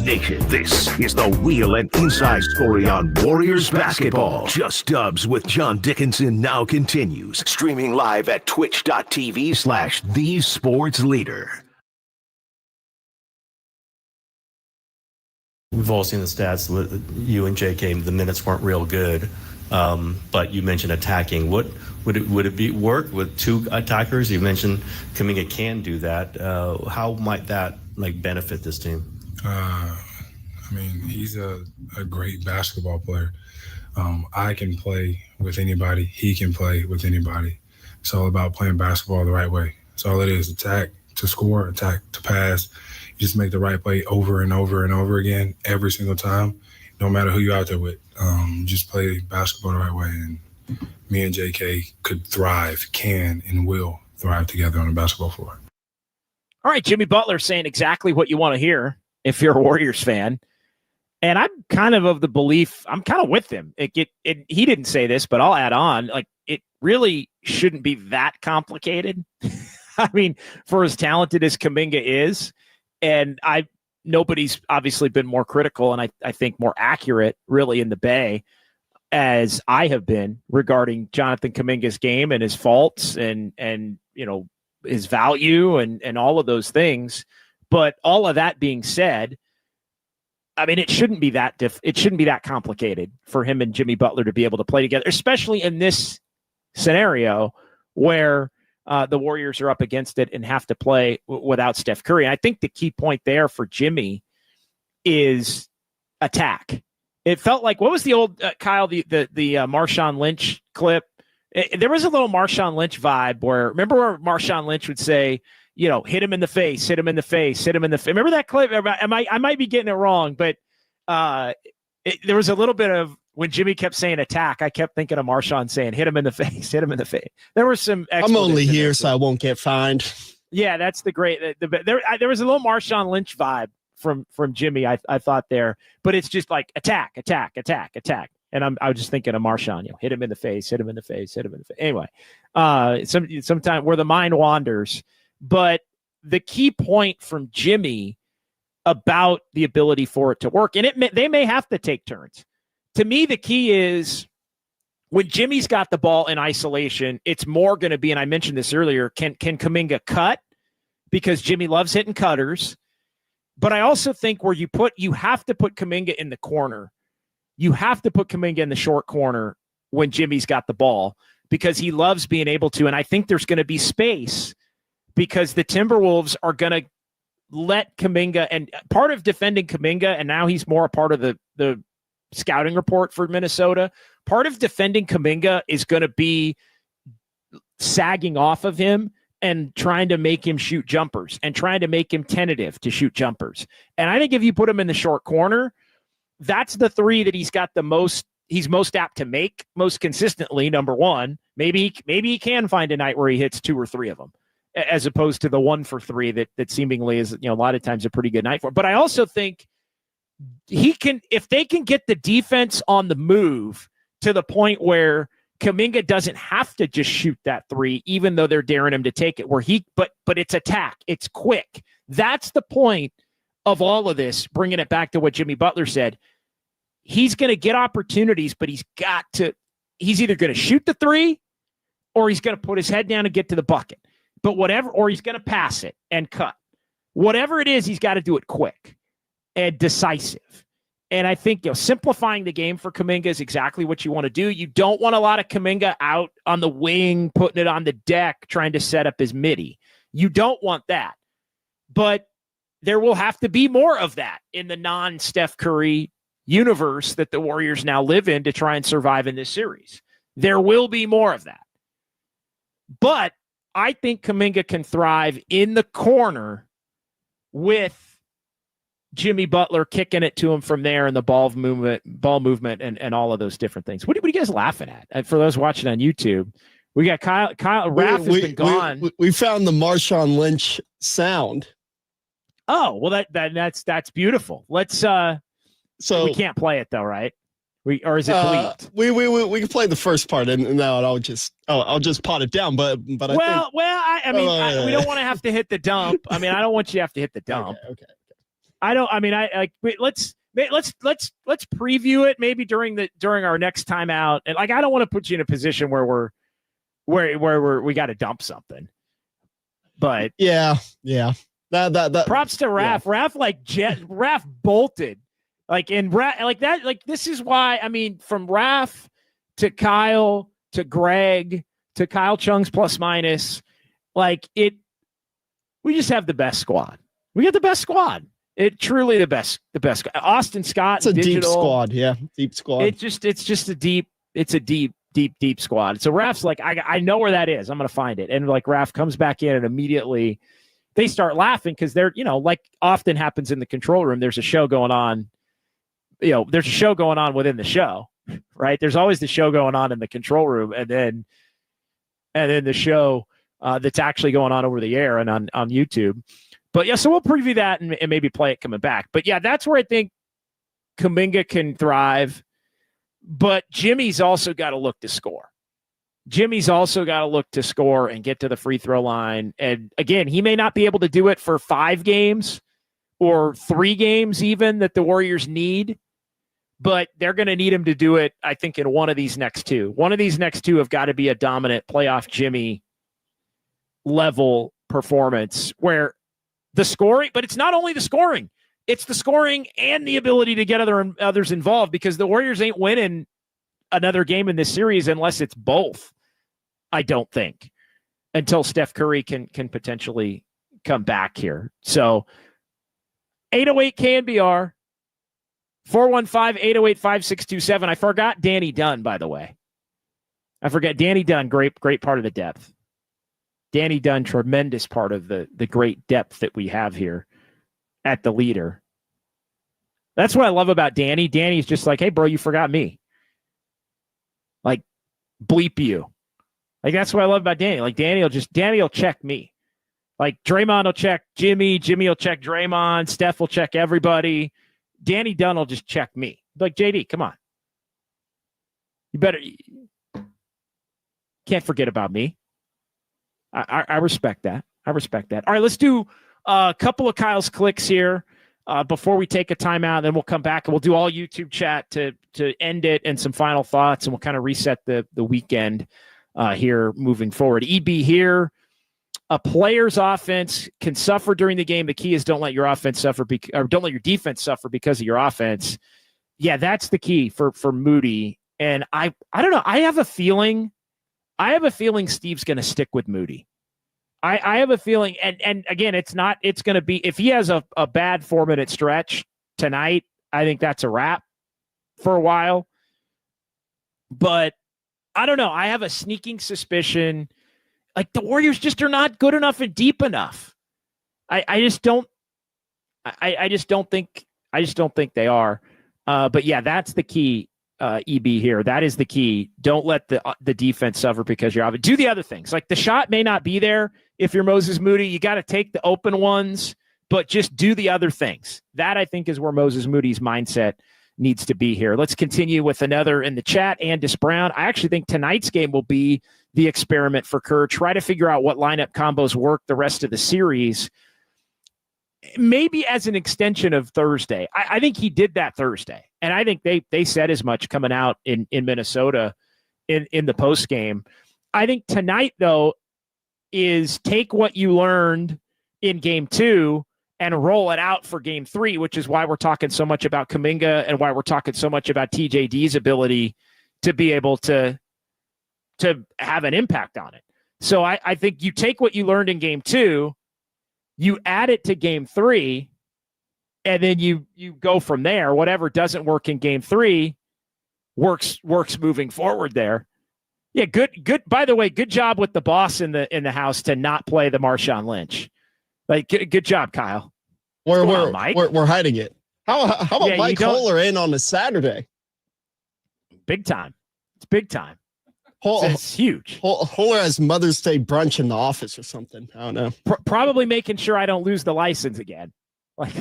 Nation, this is the real and inside story on Warriors basketball. Just Dubs with John Dickinson now continues, streaming live at twitch.tv/thesportsleader. We've all seen the stats. You and JK, the minutes weren't real good, but you mentioned attacking. What would it be work with two attackers? You mentioned Kaminga can do that. How might that benefit this team? I mean, he's a great basketball player. I can play with anybody. He can play with anybody. It's all about playing basketball the right way. That's all it is. Attack to score, attack to pass. You just make the right play over and over and over again every single time, no matter who you're out there with. Just play basketball the right way. And me and JK could thrive, can and will thrive together on the basketball floor. All right, Jimmy Butler saying exactly what you want to hear if you're a Warriors fan. And I'm kind of the belief, I'm kind of with him. He didn't say this, but I'll add on. It really shouldn't be that complicated. I mean, for as talented as Kaminga is, and nobody's obviously been more critical and I think more accurate really in the Bay as I have been regarding Jonathan Kaminga's game and his faults and his value and all of those things. But all of that being said, I mean, it shouldn't be that complicated for him and Jimmy Butler to be able to play together, especially in this scenario where the Warriors are up against it and have to play without Steph Curry. And I think the key point there for Jimmy is attack. It felt like, what was the old Kyle, the Marshawn Lynch clip? There was a little Marshawn Lynch vibe remember where Marshawn Lynch would say, hit him in the face, hit him in the face, hit him in the face. Remember that clip? I might be getting it wrong, but there was a little bit of, when Jimmy kept saying attack, I kept thinking of Marshawn saying, hit him in the face, hit him in the face. There was some. I'm only here so I won't get fined. Yeah, that's the great. There was a little Marshawn Lynch vibe from Jimmy, I thought there, but it's just like attack. And I was just thinking of Marshawn, hit him in the face, hit him in the face, hit him in the face. Anyway, sometimes where the mind wanders, but the key point from Jimmy about the ability for it to work, and they may have to take turns. To me, the key is when Jimmy's got the ball in isolation, it's more going to be, and I mentioned this earlier, can Kaminga cut? Because Jimmy loves hitting cutters. But I also think where you have to put Kaminga in the corner. You have to put Kaminga in the short corner when Jimmy's got the ball because he loves being able to. And I think there's going to be space because the Timberwolves are going to let Kaminga, and part of defending Kaminga, and now he's more a part of the scouting report for Minnesota. Part of defending Kaminga is going to be sagging off of him and trying to make him shoot jumpers and trying to make him tentative to shoot jumpers. And I think if you put him in the short corner, that's the three that he's most apt to make most consistently. Number one, maybe he can find a night where he hits 2 or 3 of them, as opposed to the 1 for 3 that seemingly is, a lot of times a pretty good night for him. But I also think if they can get the defense on the move to the point where Kaminga doesn't have to just shoot that 3, even though they're daring him to take it, but it's attack. It's quick. That's the point of all of this, bringing it back to what Jimmy Butler said. He's going to get opportunities, but he's either going to shoot the 3 or he's going to put his head down and get to the bucket. But or he's going to pass it and cut. Whatever it is, he's got to do it quick and decisive. And I think simplifying the game for Kaminga is exactly what you want to do. You don't want a lot of Kaminga out on the wing, putting it on the deck, trying to set up his midi. You don't want that. But there will have to be more of that in the non-Steph Curry universe that the Warriors now live in to try and survive in this series. There will be more of that. But I think Kaminga can thrive in the corner with Jimmy Butler kicking it to him from there and the ball movement and all of those different things. What are you guys laughing at? And for those watching on YouTube, we got Kyle Raph has been gone. We found the Marshawn Lynch sound. Oh, well that's beautiful. Let's so we can't play it though, right? Or is it bleeped? We can play the first part and now I'll just pot it down. But we don't want to have to hit the dump. I mean, I don't want you to have to hit the dump. Okay. let's preview it maybe during our next time out. And like, I don't want to put you in a position where we got to dump something. But yeah. That props to Raph. Yeah. Raph bolted. Like in like that, like this is why, I mean, from Raph to Kyle to Greg to Kyle Chung's plus minus, like we just have the best squad. We got the best squad. It truly the best. Austin Scott. It's a deep squad. Yeah. Deep squad. It's just a deep squad. So Raph's like, I know where that is. I'm going to find it. And like Raph comes back in and immediately they start laughing because they're, like often happens in the control room. There's a show going on. There's a show going on within the show, right? There's always the show going on in the control room, and then the show that's actually going on over the air and on YouTube. But yeah, so we'll preview that and maybe play it coming back. But yeah, that's where I think Kaminga can thrive. But Jimmy's also got to look to score. Jimmy's also got to look to score and get to the free throw line. And again, he may not be able to do it for 5 games or 3 games even that the Warriors need. But they're going to need him to do it, I think, in one of these next 2. One of these next 2 have got to be a dominant playoff Jimmy level performance where the scoring, but it's not only the scoring, it's the scoring and the ability to get others involved, because the Warriors ain't winning another game in this series unless it's both, I don't think, until Steph Curry can potentially come back here. So 808 KNBR. 415-808-5627. I forgot Danny Dunn, by the way. I forget Danny Dunn, great part of the depth. Danny Dunn, tremendous part of the great depth that we have here at the leader. That's what I love about Danny. Danny's just like, hey, bro, you forgot me. Like, bleep you. Like, that's what I love about Danny. Like, Danny will check me. Like, Draymond will check Jimmy. Jimmy will check Draymond. Steph will check everybody. Danny Dunn will just check me. Like, JD, come on. You better. Can't forget about me. I respect that. I respect that. All right, let's do a couple of Kyle's clicks here before we take a timeout. Then we'll come back and we'll do all YouTube chat to end it and some final thoughts, and we'll kind of reset the weekend here moving forward. EB here. A player's offense can suffer during the game. The key is don't let your offense suffer, or don't let your defense suffer because of your offense. Yeah, that's the key for Moody. And I don't know. I have a feeling Steve's going to stick with Moody. I have a feeling, and again, it's going to be, if he has a bad 4-minute stretch tonight, I think that's a wrap for a while. But I don't know. I have a sneaking suspicion. Like, the Warriors just are not good enough and deep enough. I just don't think they are. But yeah, that's the key, EB here. That is the key. Don't let the defense suffer because you're out. Do the other things. Like, the shot may not be there if you're Moses Moody. You got to take the open ones, but just do the other things. That, I think, is where Moses Moody's mindset needs to be here. Let's continue with another in the chat. Andis Brown. I actually think tonight's game will be the experiment for Kerr. Try to figure out what lineup combos work the rest of the series. Maybe as an extension of Thursday. I think he did that Thursday. And I think they said as much coming out in Minnesota in the post game. I think tonight, though, is take what you learned in game 2 and roll it out for game 3, which is why we're talking so much about Kaminga and why we're talking so much about TJD's ability to be able to have an impact on it. So I think you take what you learned in game 2, you add it to game 3, and then you go from there. Whatever doesn't work in game 3 works moving forward there. Yeah, good. By the way, good job with the boss in the house to not play the Marshawn Lynch. Like, good job, Kyle. We're hiding it. How about Mike Kohler in on a Saturday? Big time. It's big time. It's huge. Kohler has Mother's Day brunch in the office or something. I don't know. Probably making sure I don't lose the license again. Like,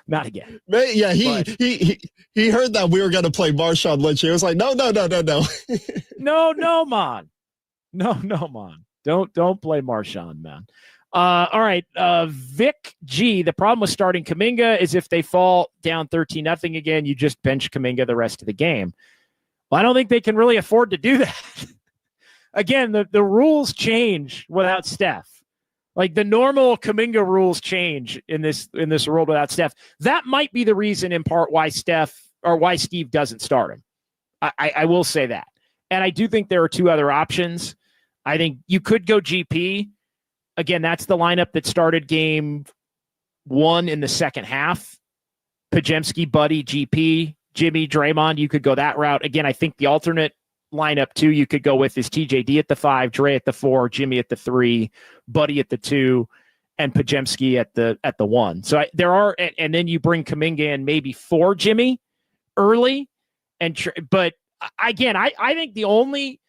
not again. Yeah, he heard that we were going to play Marshawn Lynch. He was like, no. No, man. No, man. Don't play Marshawn, man. All right. Vic G, the problem with starting Kaminga is if they fall down 13-0 again, you just bench Kaminga the rest of the game. Well, I don't think they can really afford to do that. Again, the rules change without Steph. Like the normal Kaminga rules change in this world without Steph. That might be the reason in part why Steve doesn't start him. I will say that. And I do think there are two other options. I think you could go GP. Again, that's the lineup that started game 1 in the second half. Podziemski, Buddy, GP, Jimmy, Draymond. You could go that route. Again, I think the alternate lineup too you could go with is TJD at the 5, Dre at the 4, Jimmy at the 3, Buddy at the 2, and Podziemski at the 1. So and then you bring Kaminga in maybe for Jimmy early, but again, I think the only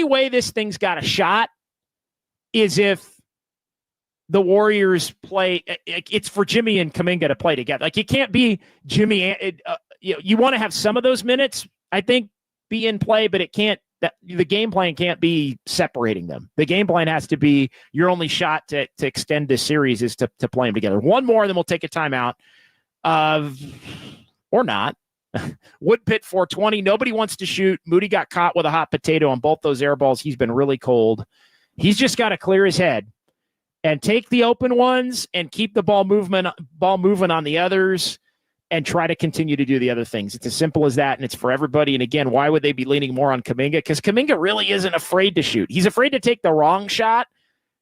way this thing's got a shot is if the Warriors play. It's for Jimmy and Kaminga to play together. Like it can't be Jimmy. You want to have some of those minutes, I think, be in play, but it can't. The game plan can't be separating them. The game plan has to be your only shot to extend this series is to play them together. One more, then we'll take a timeout. Or not. Woodpit 420. Nobody wants to shoot. Moody got caught with a hot potato on both those air balls. He's been really cold. He's just got to clear his head and take the open ones and keep the ball moving on the others and try to continue to do the other things. It's as simple as that, and it's for everybody. And again, why would they be leaning more on Kaminga? Because Kaminga really isn't afraid to shoot. He's afraid to take the wrong shot,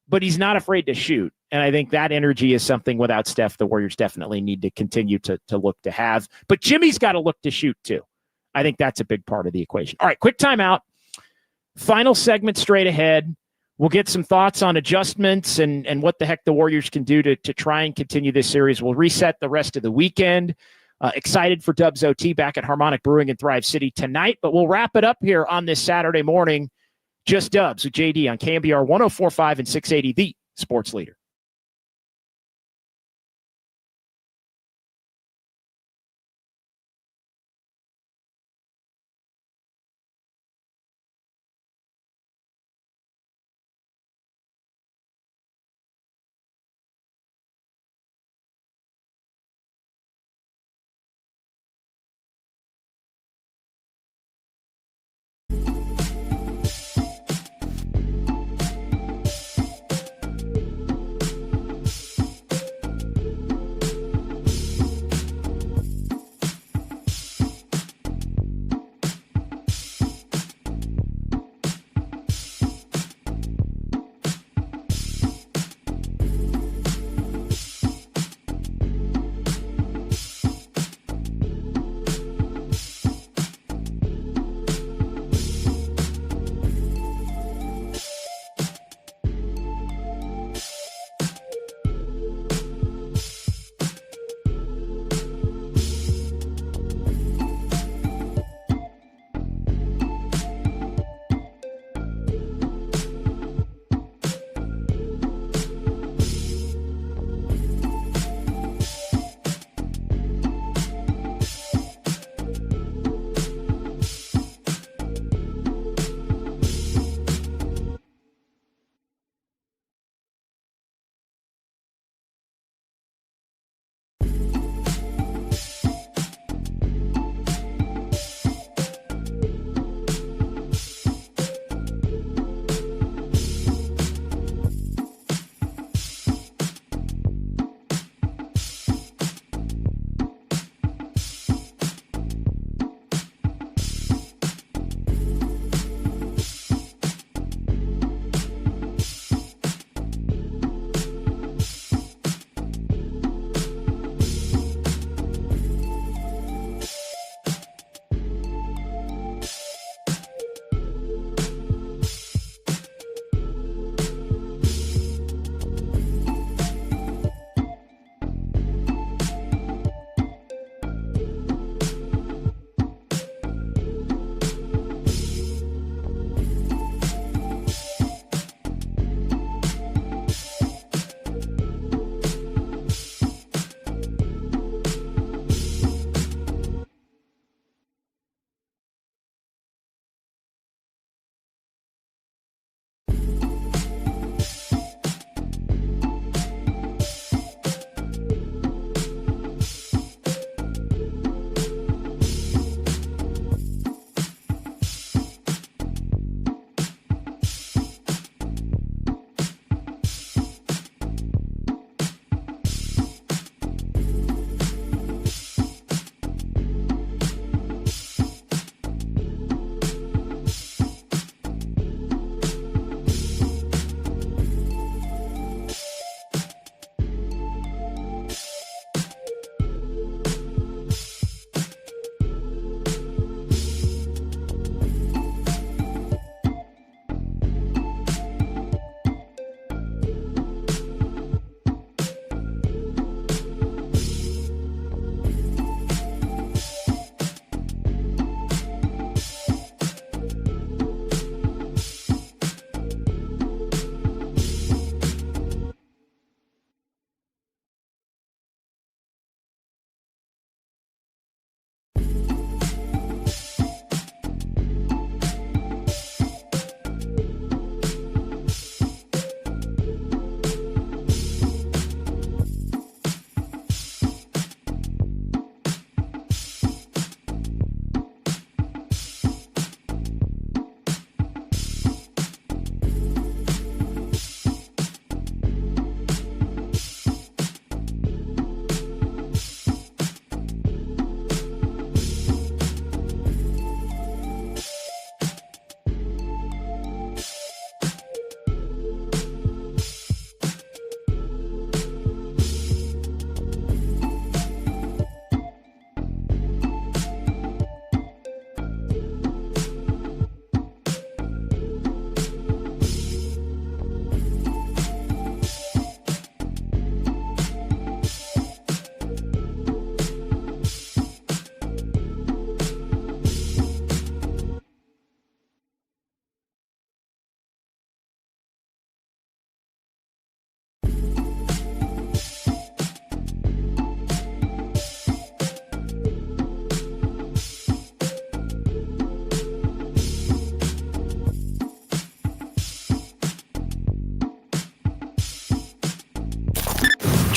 but he's not afraid to shoot. And I think that energy is something without Steph, the Warriors definitely need to continue to look to have. But Jimmy's got to look to shoot too. I think that's a big part of the equation. All right, quick timeout. Final segment straight ahead. We'll get some thoughts on adjustments and what the heck the Warriors can do to try and continue this series. We'll reset the rest of the weekend. Excited for Dubs OT back at Harmonic Brewing in Thrive City tonight. But we'll wrap it up here on this Saturday morning. Just Dubs with JD on KNBR 104.5 and 680, the sports leader.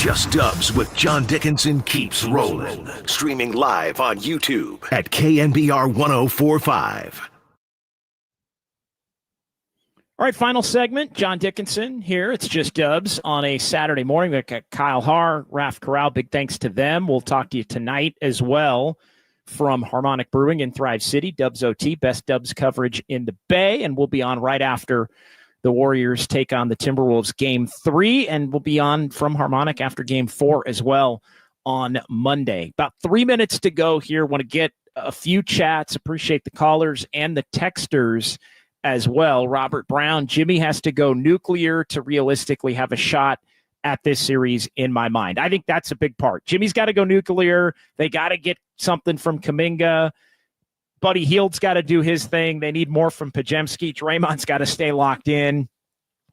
Just Dubs with John Dickinson keeps rolling. Streaming live on YouTube at KNBR 1045. All right, final segment. John Dickinson here. It's Just Dubs on a Saturday morning. We've got Kyle Haar, Raf Corral. Big thanks to them. We'll talk to you tonight as well from Harmonic Brewing in Thrive City. Dubs OT, best Dubs coverage in the Bay. And we'll be on right after the Warriors take on the Timberwolves Game 3. And we'll be on from Harmonic after Game 4 as well on Monday. About 3 minutes to go here. Want to get a few chats. Appreciate the callers and the texters as well. Robert Brown, Jimmy has to go nuclear to realistically have a shot at this series in my mind. I think that's a big part. Jimmy's got to go nuclear. They got to get something from Kaminga. Buddy Hield's got to do his thing. They need more from Podziemski. Draymond's got to stay locked in.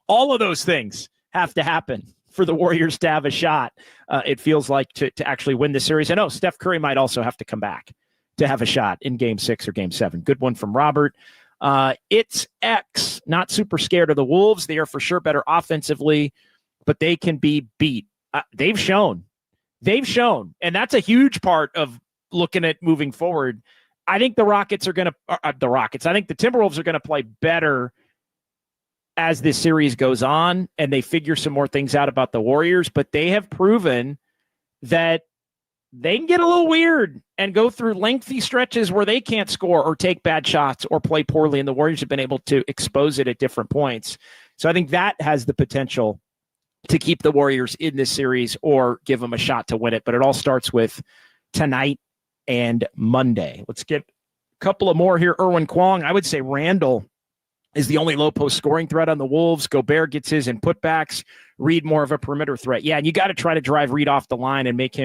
All of those things have to happen for the Warriors to have a shot, it feels like, to actually win the series. I know Steph Curry might also have to come back to have a shot in Game 6 or Game 7. Good one from Robert. It's X, not super scared of the Wolves. They are for sure better offensively, but they can be beat. They've shown, and that's a huge part of looking at moving forward. I think the Rockets are going to, I think the Timberwolves are going to play better as this series goes on and they figure some more things out about the Warriors, but they have proven that they can get a little weird and go through lengthy stretches where they can't score or take bad shots or play poorly, and the Warriors have been able to expose it at different points. So I think that has the potential to keep the Warriors in this series or give them a shot to win it. But it all starts with tonight and Monday. Let's get a couple of more here. Erwin Kwong, I would say Randall is the only low post scoring threat on the Wolves. Gobert gets his in putbacks. Reed more of a perimeter threat. Yeah, and you got to try to drive Reed off the line and make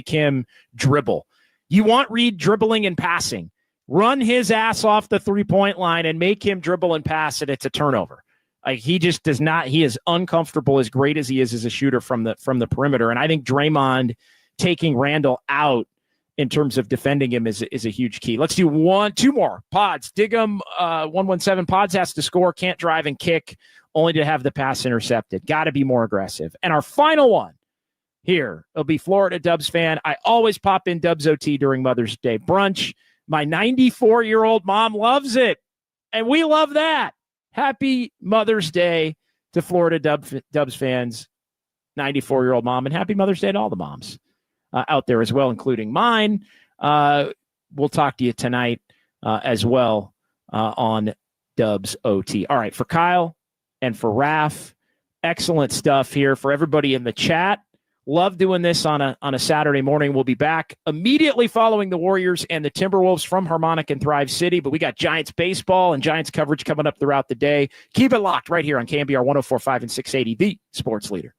him dribble. You want Reed dribbling and passing. Run his ass off the 3-point line and make him dribble and pass, and it's a turnover. Like, he just does not. He is uncomfortable, as great as he is as a shooter from the perimeter. And I think Draymond taking Randall out in terms of defending him is a huge key. Let's do two more pods. Diggum 117 pods has to score, can't drive and kick, only to have the pass intercepted. Got to be more aggressive. And our final one here, it'll be Florida Dubs fan. I always pop in Dubs OT during Mother's Day brunch. My 94-year-old mom loves it, and we love that. Happy Mother's Day to Florida Dubs fans, 94-year-old mom, and happy Mother's Day to all the moms out there as well, including mine. We'll talk to you tonight as well on Dubs OT. All right, for Kyle and for Raf, excellent stuff here. For everybody in the chat, love doing this on a Saturday morning. We'll be back immediately following the Warriors and the Timberwolves from Harmonic and Thrive City, but we got Giants baseball and Giants coverage coming up throughout the day. Keep it locked right here on KNBR 104.5 and 680, the sports leader.